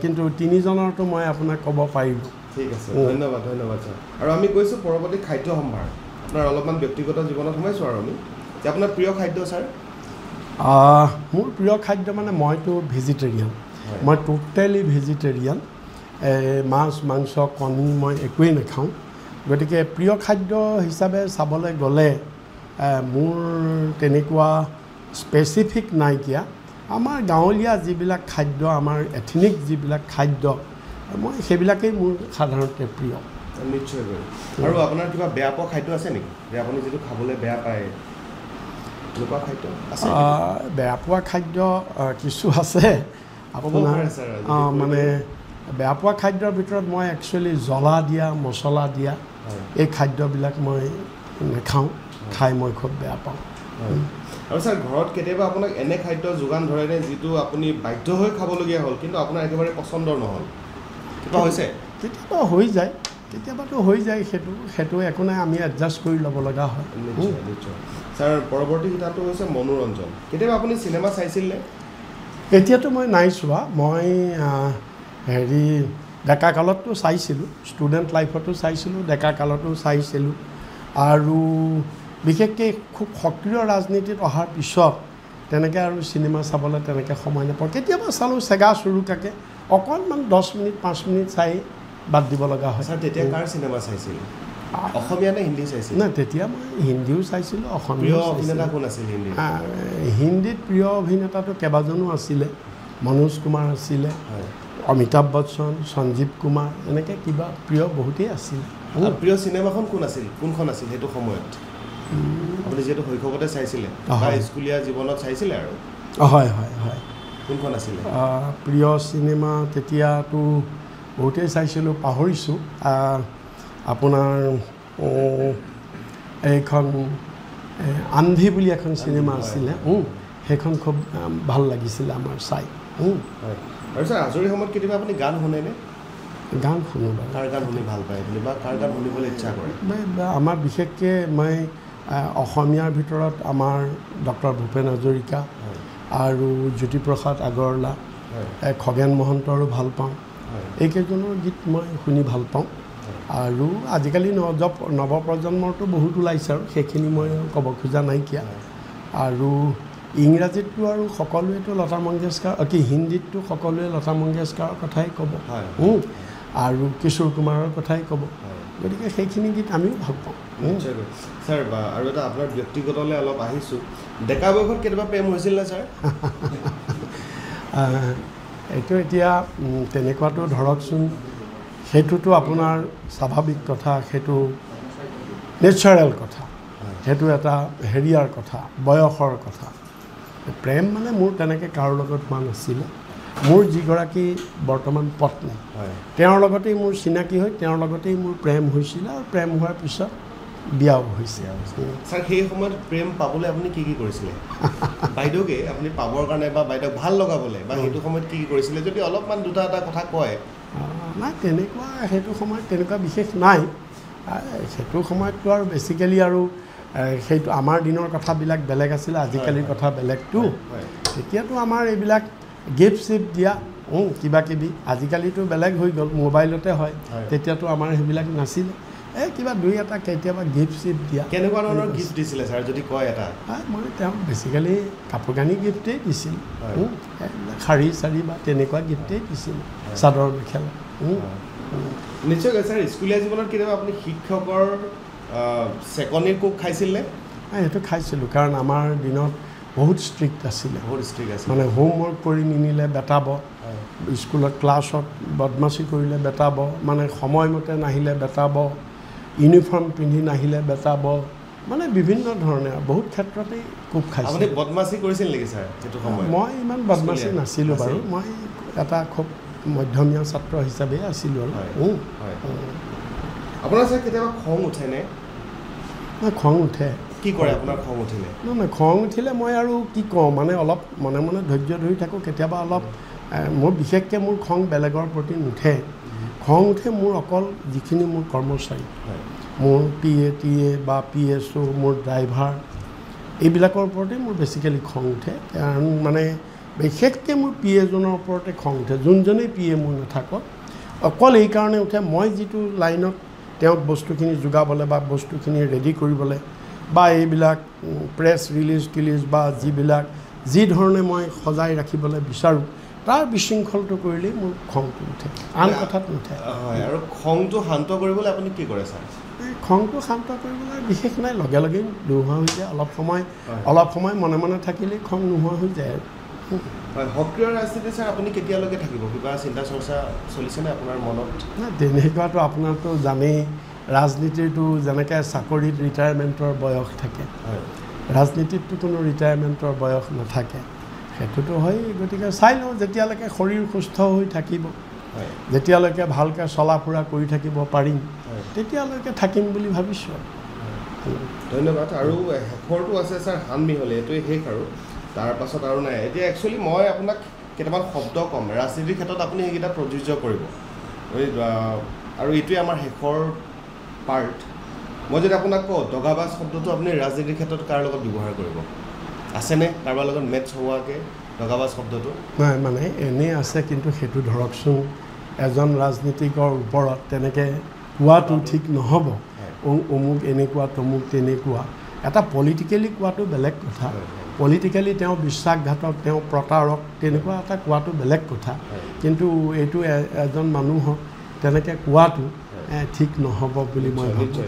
কিন্তু 3জনৰতো মই আপোনাক ক'ব পাৰিব। ঠিক আছে, ধন্যবাদ ছাৰ। আৰু আমি কৈছোঁ পৰৱৰ্তী খাদ্য সম্ভাৰ, আপোনাৰ অলপমান ব্যক্তিগত জীৱনত সোমাইছোঁ আৰু আমি যে আপোনাৰ প্ৰিয় খাদ্য ছাৰ? মোৰ প্ৰিয় খাদ্য মানে মইতো ভেজিটেৰিয়ান, মই টোটেলি ভেজিটেৰিয়ান। মাছ মাংস কণী মই একোৱেই নাখাওঁ। গতিকে প্ৰিয় খাদ্য হিচাপে চাবলৈ গ'লে মোৰ তেনেকুৱা স্পেচিফিক নাইকিয়া। আমাৰ গাঁৱলীয়া যিবিলাক খাদ্য, আমাৰ এথনিক যিবিলাক খাদ্য, মই সেইবিলাকেই মোৰ সাধাৰণতে প্ৰিয়। নিশ্চয়কৈ। আৰু আপোনাৰ কিবা বেয়া পোৱা খাদ্য আছে নেকি, যে আপুনি যিটো খাবলৈ বেয়া পায়? এনেকুৱা খাদ্য আছে? বেয়া পোৱা খাদ্য কিছু আছে আপোনাৰ। মানে বেয়া পোৱা খাদ্যৰ ভিতৰত মই একচুৱেলি জ্বলা দিয়া, মছলা দিয়া এই খাদ্যবিলাক মই নাখাওঁ, খাই মই খুব বেয়া পাওঁ। আৰু ছাৰ, ঘৰত কেতিয়াবা আপোনাক এনে খাদ্য যোগান ধৰেনে যিটো আপুনি বাধ্য হৈ খাবলগীয়া হ'ল কিন্তু আপোনাৰ একেবাৰে পচন্দৰ নহ'ল? কিবা হৈছে? কেতিয়াবা হৈ যায়, কেতিয়াবাতো হৈ যায়, সেইটো একো নাই, আমি এডজাষ্ট কৰি ল'ব লগা হয়। নিশ্চয়। ছাৰ, পৰৱৰ্তী কিতাপটো হৈছে মনোৰঞ্জন। কেতিয়াবা আপুনি চিনেমা চাইছিলনে? এতিয়াতো মই নাই চোৱা। মই ডেকা কালততো চাইছিলোঁ, ষ্টুডেণ্ট লাইফতো চাইছিলোঁ, ডেকা কালতো চাইছিলোঁ, আৰু বিশেষকৈ খুব সক্ৰিয় ৰাজনীতিত অহাৰ পিছত তেনেকৈ আৰু চিনেমা চাবলৈ তেনেকৈ সময় নাপাওঁ। কেতিয়াবা চালোঁ চেগা চুৰুকাকৈ, অকণমান 10 মিনিট 5 মিনিট চাই বাদ দিব লগা হয়। ছাৰ, তেতিয়া কাৰ চিনেমা চাইছিল? অসমীয়া নে হিন্দী চাইছিল? নাই, তেতিয়া মই হিন্দীও চাইছিলোঁ, অসমীয়া। প্ৰিয় অভিনেতা কোন আছিল হিন্দীত? হিন্দীত প্ৰিয় অভিনেতাটো কেইবাজনো আছিলে। মনোজ কুমাৰ আছিলে, অমিতাভ বচ্চন, সঞ্জীৱ কুমাৰ এনেকৈ কিবা প্ৰিয় বহুতেই আছিল। প্ৰিয় চিনেমাখন কোনখন আছিল সেইটো সময়ত আপুনি যিহেতু শৈশৱতে চাইছিলে বা স্কুলীয়া জীৱনত চাইছিলে আৰু হয় হয় হয় কোনখন আছিলে প্ৰিয় চিনেমা? তেতিয়াতো বহুতেই চাইছিলোঁ, পাহৰিছোঁ। আপোনাৰ এইখন আন্ধি বুলি এখন চিনেমা আছিলে, সেইখন খুব ভাল লাগিছিলে আমাৰ চাই। আৰু ছাৰ আজৰি সময়ত কেতিয়াবা আপুনি গান শুনেনে? গান শুনো বাৰু। কাৰ গান শুনি ভাল পায় বুলি বা কাৰ গান শুনিবলৈ ইচ্ছা কৰে? আমাৰ বিশেষকৈ মই অসমীয়াৰ ভিতৰত আমাৰ ডক্টৰ ভূপেন হাজৰিকা আৰু জ্যোতিপ্ৰসাদ আগৰৱালা, খগেন মহন্তৰো ভাল পাওঁ। এইকেইজনৰ গীত মই শুনি ভাল পাওঁ। আৰু আজিকালি নৱপ্ৰজন্মৰতো বহুত ওলাইছে আৰু সেইখিনি মই ক'ব খোজা নাইকিয়া। আৰু ইংৰাজীততো আৰু সকলোৱেতো লতা মংগেশকাৰ, হিন্দীততো সকলোৱে লতা মংগেশকাৰৰ কথাই ক'ব আৰু কিশোৰ কুমাৰৰ কথাই ক'ব। গতিকে সেইখিনি গীত আমিও ভাল পাওঁ। ছাৰ আৰু এটা আপোনাৰ ব্যক্তিগতলৈ অলপ আহিছোঁ, ডেকা বয়সত কেতিয়াবা প্ৰেম হৈছিল নে ছাৰ? এইটো এতিয়া তেনেকুৱাতো ধৰকচোন, সেইটোতো আপোনাৰ স্বাভাৱিক কথা, সেইটো নেচাৰেল কথা, সেইটো এটা হেৰিয়াৰ কথা, বয়সৰ কথা। প্ৰেম মানে মোৰ তেনেকৈ কাৰো লগত হোৱা নাছিলে। মোৰ যিগৰাকী বৰ্তমান পত্নী, তেওঁৰ লগতেই মোৰ চিনাকি হৈ তেওঁৰ লগতেই মোৰ প্ৰেম হৈছিলে আৰু প্ৰেম হোৱাৰ পিছত বিয়াও হৈছে। ছাৰ সেই সময়ত প্ৰেম পাবলৈ আপুনি কি কৰিছিলে? বাইদেউকে আপুনি পাবৰ কাৰণে বা বাইদেউক ভাল লগাবলৈ বা সেইটো সময়ত কি কৰিছিলে যদি অলপমান দুটা এটা কথা কয়? নাই তেনেকুৱা সেইটো সময়ত তেনেকুৱা বিশেষ নাই। সেইটো সময়ততো আৰু বেছিকেলি আৰু সেইটো আমাৰ দিনৰ কথাবিলাক বেলেগ আছিলে, আজিকালিৰ কথা বেলেগটো। তেতিয়াতো আমাৰ এইবিলাক গিফ্ট চিফ্ট দিয়া কিবা কিবি, আজিকালিতো বেলেগ হৈ গ'ল, মোবাইলতে হয়। তেতিয়াতো আমাৰ সেইবিলাক নাছিলে। কিবা দুই এটা কেতিয়াবা গিফ্ট চিফ্ট দিয়া। কেনেকুৱা ধৰণৰ গিফ্ট দিছিলে ছাৰ যদি কয় এটা? মই তেওঁক বেছিকেলি কাপোৰ কানি গিফ্টেই দিছিলোঁ, শাৰী চাৰী বা তেনেকুৱা গিফ্টেই দিছিলোঁ, চাদৰ মেখেলা। নিশ্চয়কৈ ছাৰ স্কুলীয়া জীৱনত কেতিয়াবা আপুনি শিক্ষকৰ চেকনিৰ কোব খাইছিলনে? সেইটো খাইছিলোঁ, কাৰণ আমাৰ দিনত বহুত ষ্ট্ৰিক্ট আছিলে। বহুত ষ্ট্ৰিক্ট আছিল, মানে হোমৱৰ্ক কৰি নিনিলে বেটাব, স্কুলত ক্লাছত বদমাচি কৰিলে বেটাব, মানে সময়মতে নাহিলে বেটাব, ইউনিফৰ্ম পিন্ধি নাহিলে বেটাব, মানে বিভিন্ন ধৰণে বহুত ক্ষেত্ৰতেই কোব খাইছিলোঁ। আপুনি বদমাচি কৰিছিল নেকি ছাৰ সেইটো সময়ত? মই ইমান বদমাচি নাছিলোঁ বাৰু, মই এটা খুব মধ্যমীয়া ছাত্ৰ হিচাপে আছিলোঁ আৰু। আপোনাৰ ছাৰ কেতিয়াবা খং উঠেনে? খং উঠে। কি কৰে আপোনাৰ খং উঠিলে? নহয়, খং উঠিলে মই আৰু কি কওঁ, মানে অলপ মনে মনে ধৈৰ্য ধৰি থাকোঁ। কেতিয়াবা অলপ মোৰ বিশেষকৈ মোৰ খং বেলেগৰ প্ৰতি নুঠে। খং উঠে মোৰ অকল যিখিনি মোৰ কৰ্মচাৰী, মোৰ PA বা PSO, মোৰ ড্ৰাইভাৰ, এইবিলাকৰ ওপৰতে মোৰ বেছিকেলি খং উঠে। কাৰণ মানে বিশেষকৈ মোৰ PA-জনৰ ওপৰতে খং উঠে, যোনজনেই PA মোৰ নাথাকক। অকল এইকাৰণে উঠে, মই যিটো লাইনত তেওঁক বস্তুখিনি যোগাবলৈ বা বস্তুখিনি ৰেডি কৰিবলৈ বা এইবিলাক প্ৰেছ ৰিলিজ বা যি ধৰণে মই সজাই ৰাখিবলৈ বিচাৰোঁ, তাৰ বিশৃংখলটো কৰিলেই মোৰ খংটো উঠে, আন কথাত নুঠে। হয়, আৰু খংটো শান্ত কৰিবলৈ আপুনি কি কৰে ছাৰ? খংটো শান্ত কৰিবলৈ বিশেষ নাই, লগে লগেই নোহোৱা হৈ যায়। অলপ সময় মনে মনে থাকিলেই খং নোহোৱা হৈ যায় আৰু। হয়, সক্ৰিয় ৰাজনীতি ছাৰ আপুনি কেতিয়ালৈকে থাকিব? কিবা চিন্তা চৰ্চা চলিছেনে আপোনাৰ মনত? নাই, তেনেকুৱাতো আপোনাৰতো জানেই, ৰাজনীতিৰটো যেনেকৈ চাকৰিত ৰিটায়াৰমেণ্টৰ বয়স থাকে, ৰাজনীতিততো কোনো ৰিটায়াৰমেণ্টৰ বয়স নাথাকে। সেইটোতো হয়। গতিকে চাই লওঁ, যেতিয়ালৈকে শৰীৰ সুস্থ হৈ থাকিব, যেতিয়ালৈকে ভালকৈ চলা ফুৰা কৰি থাকিব পাৰিম, তেতিয়ালৈকে থাকিম বুলি ভাবিছোঁ। ধন্যবাদ। আৰু শেষৰটো আছে ছাৰ হানমিহলি, এইটোৱে শেষ আৰু তাৰ পাছত আৰু নাই। এতিয়া একচুৱেলি মই আপোনাক কেইটামান শব্দ ক'ম, ৰাজনীতিৰ ক্ষেত্ৰত আপুনি সেইকেইটা প্ৰযোজ্য কৰিব, আৰু এইটোৱে আমাৰ শেষৰ পাৰ্ট। মই যদি আপোনাক কওঁ দগাবাজ শব্দটো আপুনি ৰাজনীতিৰ ক্ষেত্ৰত কাৰ লগত ব্যৱহাৰ কৰিব? আছেনে কাৰোবাৰ লগত মেটচ হোৱাকৈ দগাবাজ শব্দটো? নাই, মানে এনেই আছে, কিন্তু সেইটো ধৰকচোন এজন ৰাজনীতিকৰ ওপৰত তেনেকৈ কোৱাটো ঠিক নহ'ব। অমুক এনেকুৱা, তমুক তেনেকুৱা। এটা পলিটিকেলি কোৱাটো বেলেগ কথা, পলিটিকেলি তেওঁ বিশ্বাসঘাতক, তেওঁ প্ৰতাৰক, তেনেকুৱা এটা কোৱাটো বেলেগ কথা। কিন্তু এইটো এজন মানুহক তেনেকৈ কোৱাটো ঠিক নহ'ব বুলি মই ভাবোঁ।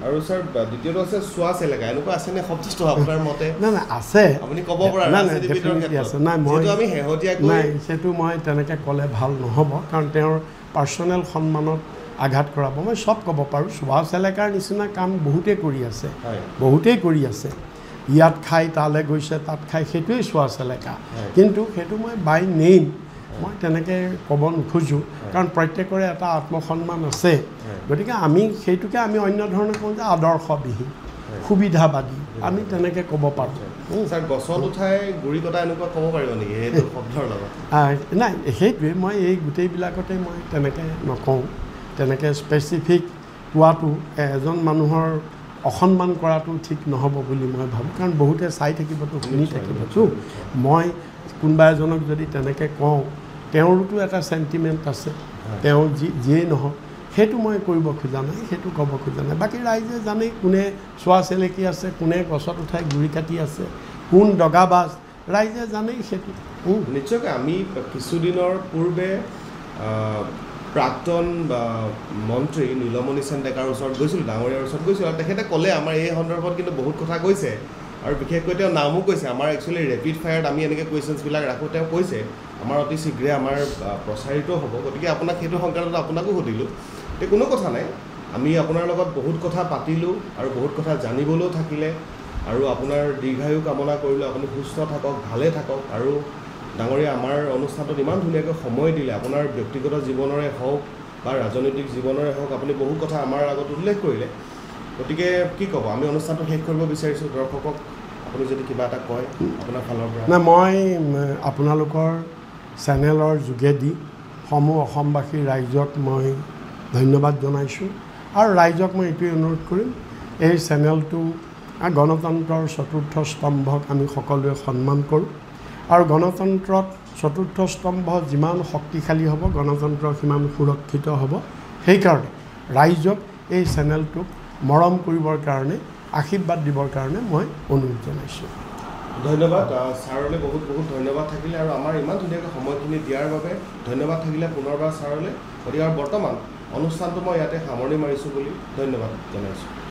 আৰু ছাৰ দ্বিতীয়টো আছে চোৱাচ এলেকা, এনেকুৱা আছেনে শব্দটো আপোনাৰ মতে? নাই আছে, আপুনি ক'ব পৰা ডেফিনেটলি আছে। নাই মই নাই সেইটো মই তেনেকৈ ক'লে ভাল নহ'ব, কাৰণ তেওঁৰ পাৰ্চনেল সন্মানত আঘাত কৰাব। মই চব ক'ব পাৰোঁ, চোৱাচ এলেকাৰ নিচিনা কাম বহুতেই কৰি আছে। ইয়াত খাই তালৈ গৈছে, তাত খাই, সেইটোৱেই চোৱাচ এলেকা। কিন্তু সেইটো মই বাই নেইম মই তেনেকৈ ক'ব নোখোজোঁ, কাৰণ প্ৰত্যেকৰে এটা আত্মসন্মান আছে। গতিকে সেইটোকে আমি অন্য ধৰণে কওঁ যে আদৰ্শবিহীন, সুবিধাবাদী, আমি তেনেকৈ ক'ব পাৰোঁ। ছাৰ গছত উঠাই গুৰি কটা এনেকুৱা ক'ব পাৰিব নেকি সেইটো শব্দৰ লগত? নাই, সেইটোৱে মই এই গোটেইবিলাকতে মই তেনেকৈ নকওঁ। তেনেকৈ স্পেচিফিক কোৱাটো এজন মানুহৰ অসন্মান কৰাটো ঠিক নহ'ব বুলি মই ভাবোঁ, কাৰণ বহুতে চাই থাকিবতো, শুনি থাকিবতো। মই কোনোবা এজনক যদি তেনেকৈ কওঁ, তেওঁৰোতো এটা চেণ্টিমেণ্ট আছে, তেওঁ যিয়েই নহওক, সেইটো মই কৰিব খোজা নাই, সেইটো ক'ব খোজা নাই। বাকী ৰাইজে জানেই কোনে চোৱা চেলেকি আছে, কোনে গছত উঠাই গুৰি কাটি আছে, কোন দগাবাজ, ৰাইজে জানেই সেইটো। নিশ্চয়কৈ আমি কিছুদিনৰ পূৰ্বে প্ৰাক্তন মন্ত্ৰী নীলমণি সেন ডেকাৰ ওচৰত গৈছিলোঁ, ডাঙৰীয়াৰ ওচৰত গৈছিলোঁ, আৰু তেখেতে ক'লে আমাৰ এই সন্দৰ্ভত কিন্তু বহুত কথা কৈছে, আৰু বিশেষকৈ তেওঁ নামো কৈছে। আমাৰ একচুৱেলি ৰেপিড ফায়াৰত আমি এনেকৈ কুৱেশ্যনছবিলাক ৰাখোঁ, তেওঁ কৈছে আমাৰ অতি শীঘ্ৰে আমাৰ প্ৰচাৰিত হ'ব। গতিকে আপোনাক সেইটো সংক্ৰান্তত আপোনাকো সুধিলোঁ। এতিয়া কোনো কথা নাই, আমি আপোনাৰ লগত বহুত কথা পাতিলোঁ আৰু বহুত কথা জানিবলৈও থাকিলে, আৰু আপোনাৰ দীৰ্ঘায়ু কামনা কৰিলোঁ। আপুনি সুস্থ থাকক, ভালে থাকক, আৰু ডাঙৰীয়া আমাৰ অনুষ্ঠানটোত ইমান ধুনীয়াকৈ সময় দিলে, আপোনাৰ ব্যক্তিগত জীৱনৰে হওক বা ৰাজনৈতিক জীৱনৰে হওক, আপুনি বহু কথা আমাৰ আগত উল্লেখ কৰিলে। গতিকে কি ক'ব, আমি অনুষ্ঠানটো শেষ কৰিব বিচাৰিছোঁ। দৰ্শকক আপুনি যদি কিবা এটা কয় আপোনাৰ ফালৰ পৰা। নাই, মই আপোনালোকৰ চেনেলৰ যোগেদি সমূহ অসমবাসী ৰাইজক মই ধন্যবাদ জনাইছোঁ, আৰু ৰাইজক মই এইটোৱে অনুৰোধ কৰিম, এই চেনেলটো গণতন্ত্ৰৰ চতুৰ্থ স্তম্ভক আমি সকলোৱে সন্মান কৰোঁ, আৰু গণতন্ত্ৰত চতুৰ্থ স্তম্ভ যিমান শক্তিশালী হ'ব, গণতন্ত্ৰ সিমান সুৰক্ষিত হ'ব। সেইকাৰণে ৰাইজক এই চেনেলটোক মৰম কৰিবৰ কাৰণে, আশীৰ্বাদ দিবৰ কাৰণে মই অনুৰোধ জনাইছোঁ। ধন্যবাদ ছাৰলৈ, বহুত বহুত ধন্যবাদ থাকিলে, আৰু আমাৰ ইমান ধুনীয়াকৈ সময়খিনি দিয়াৰ বাবে ধন্যবাদ থাকিলে পুনৰবাৰ ছাৰলৈ। গতিকে আৰু বৰ্তমান অনুষ্ঠানটো মই ইয়াতে সামৰণি মাৰিছোঁ বুলি ধন্যবাদ জনাইছোঁ।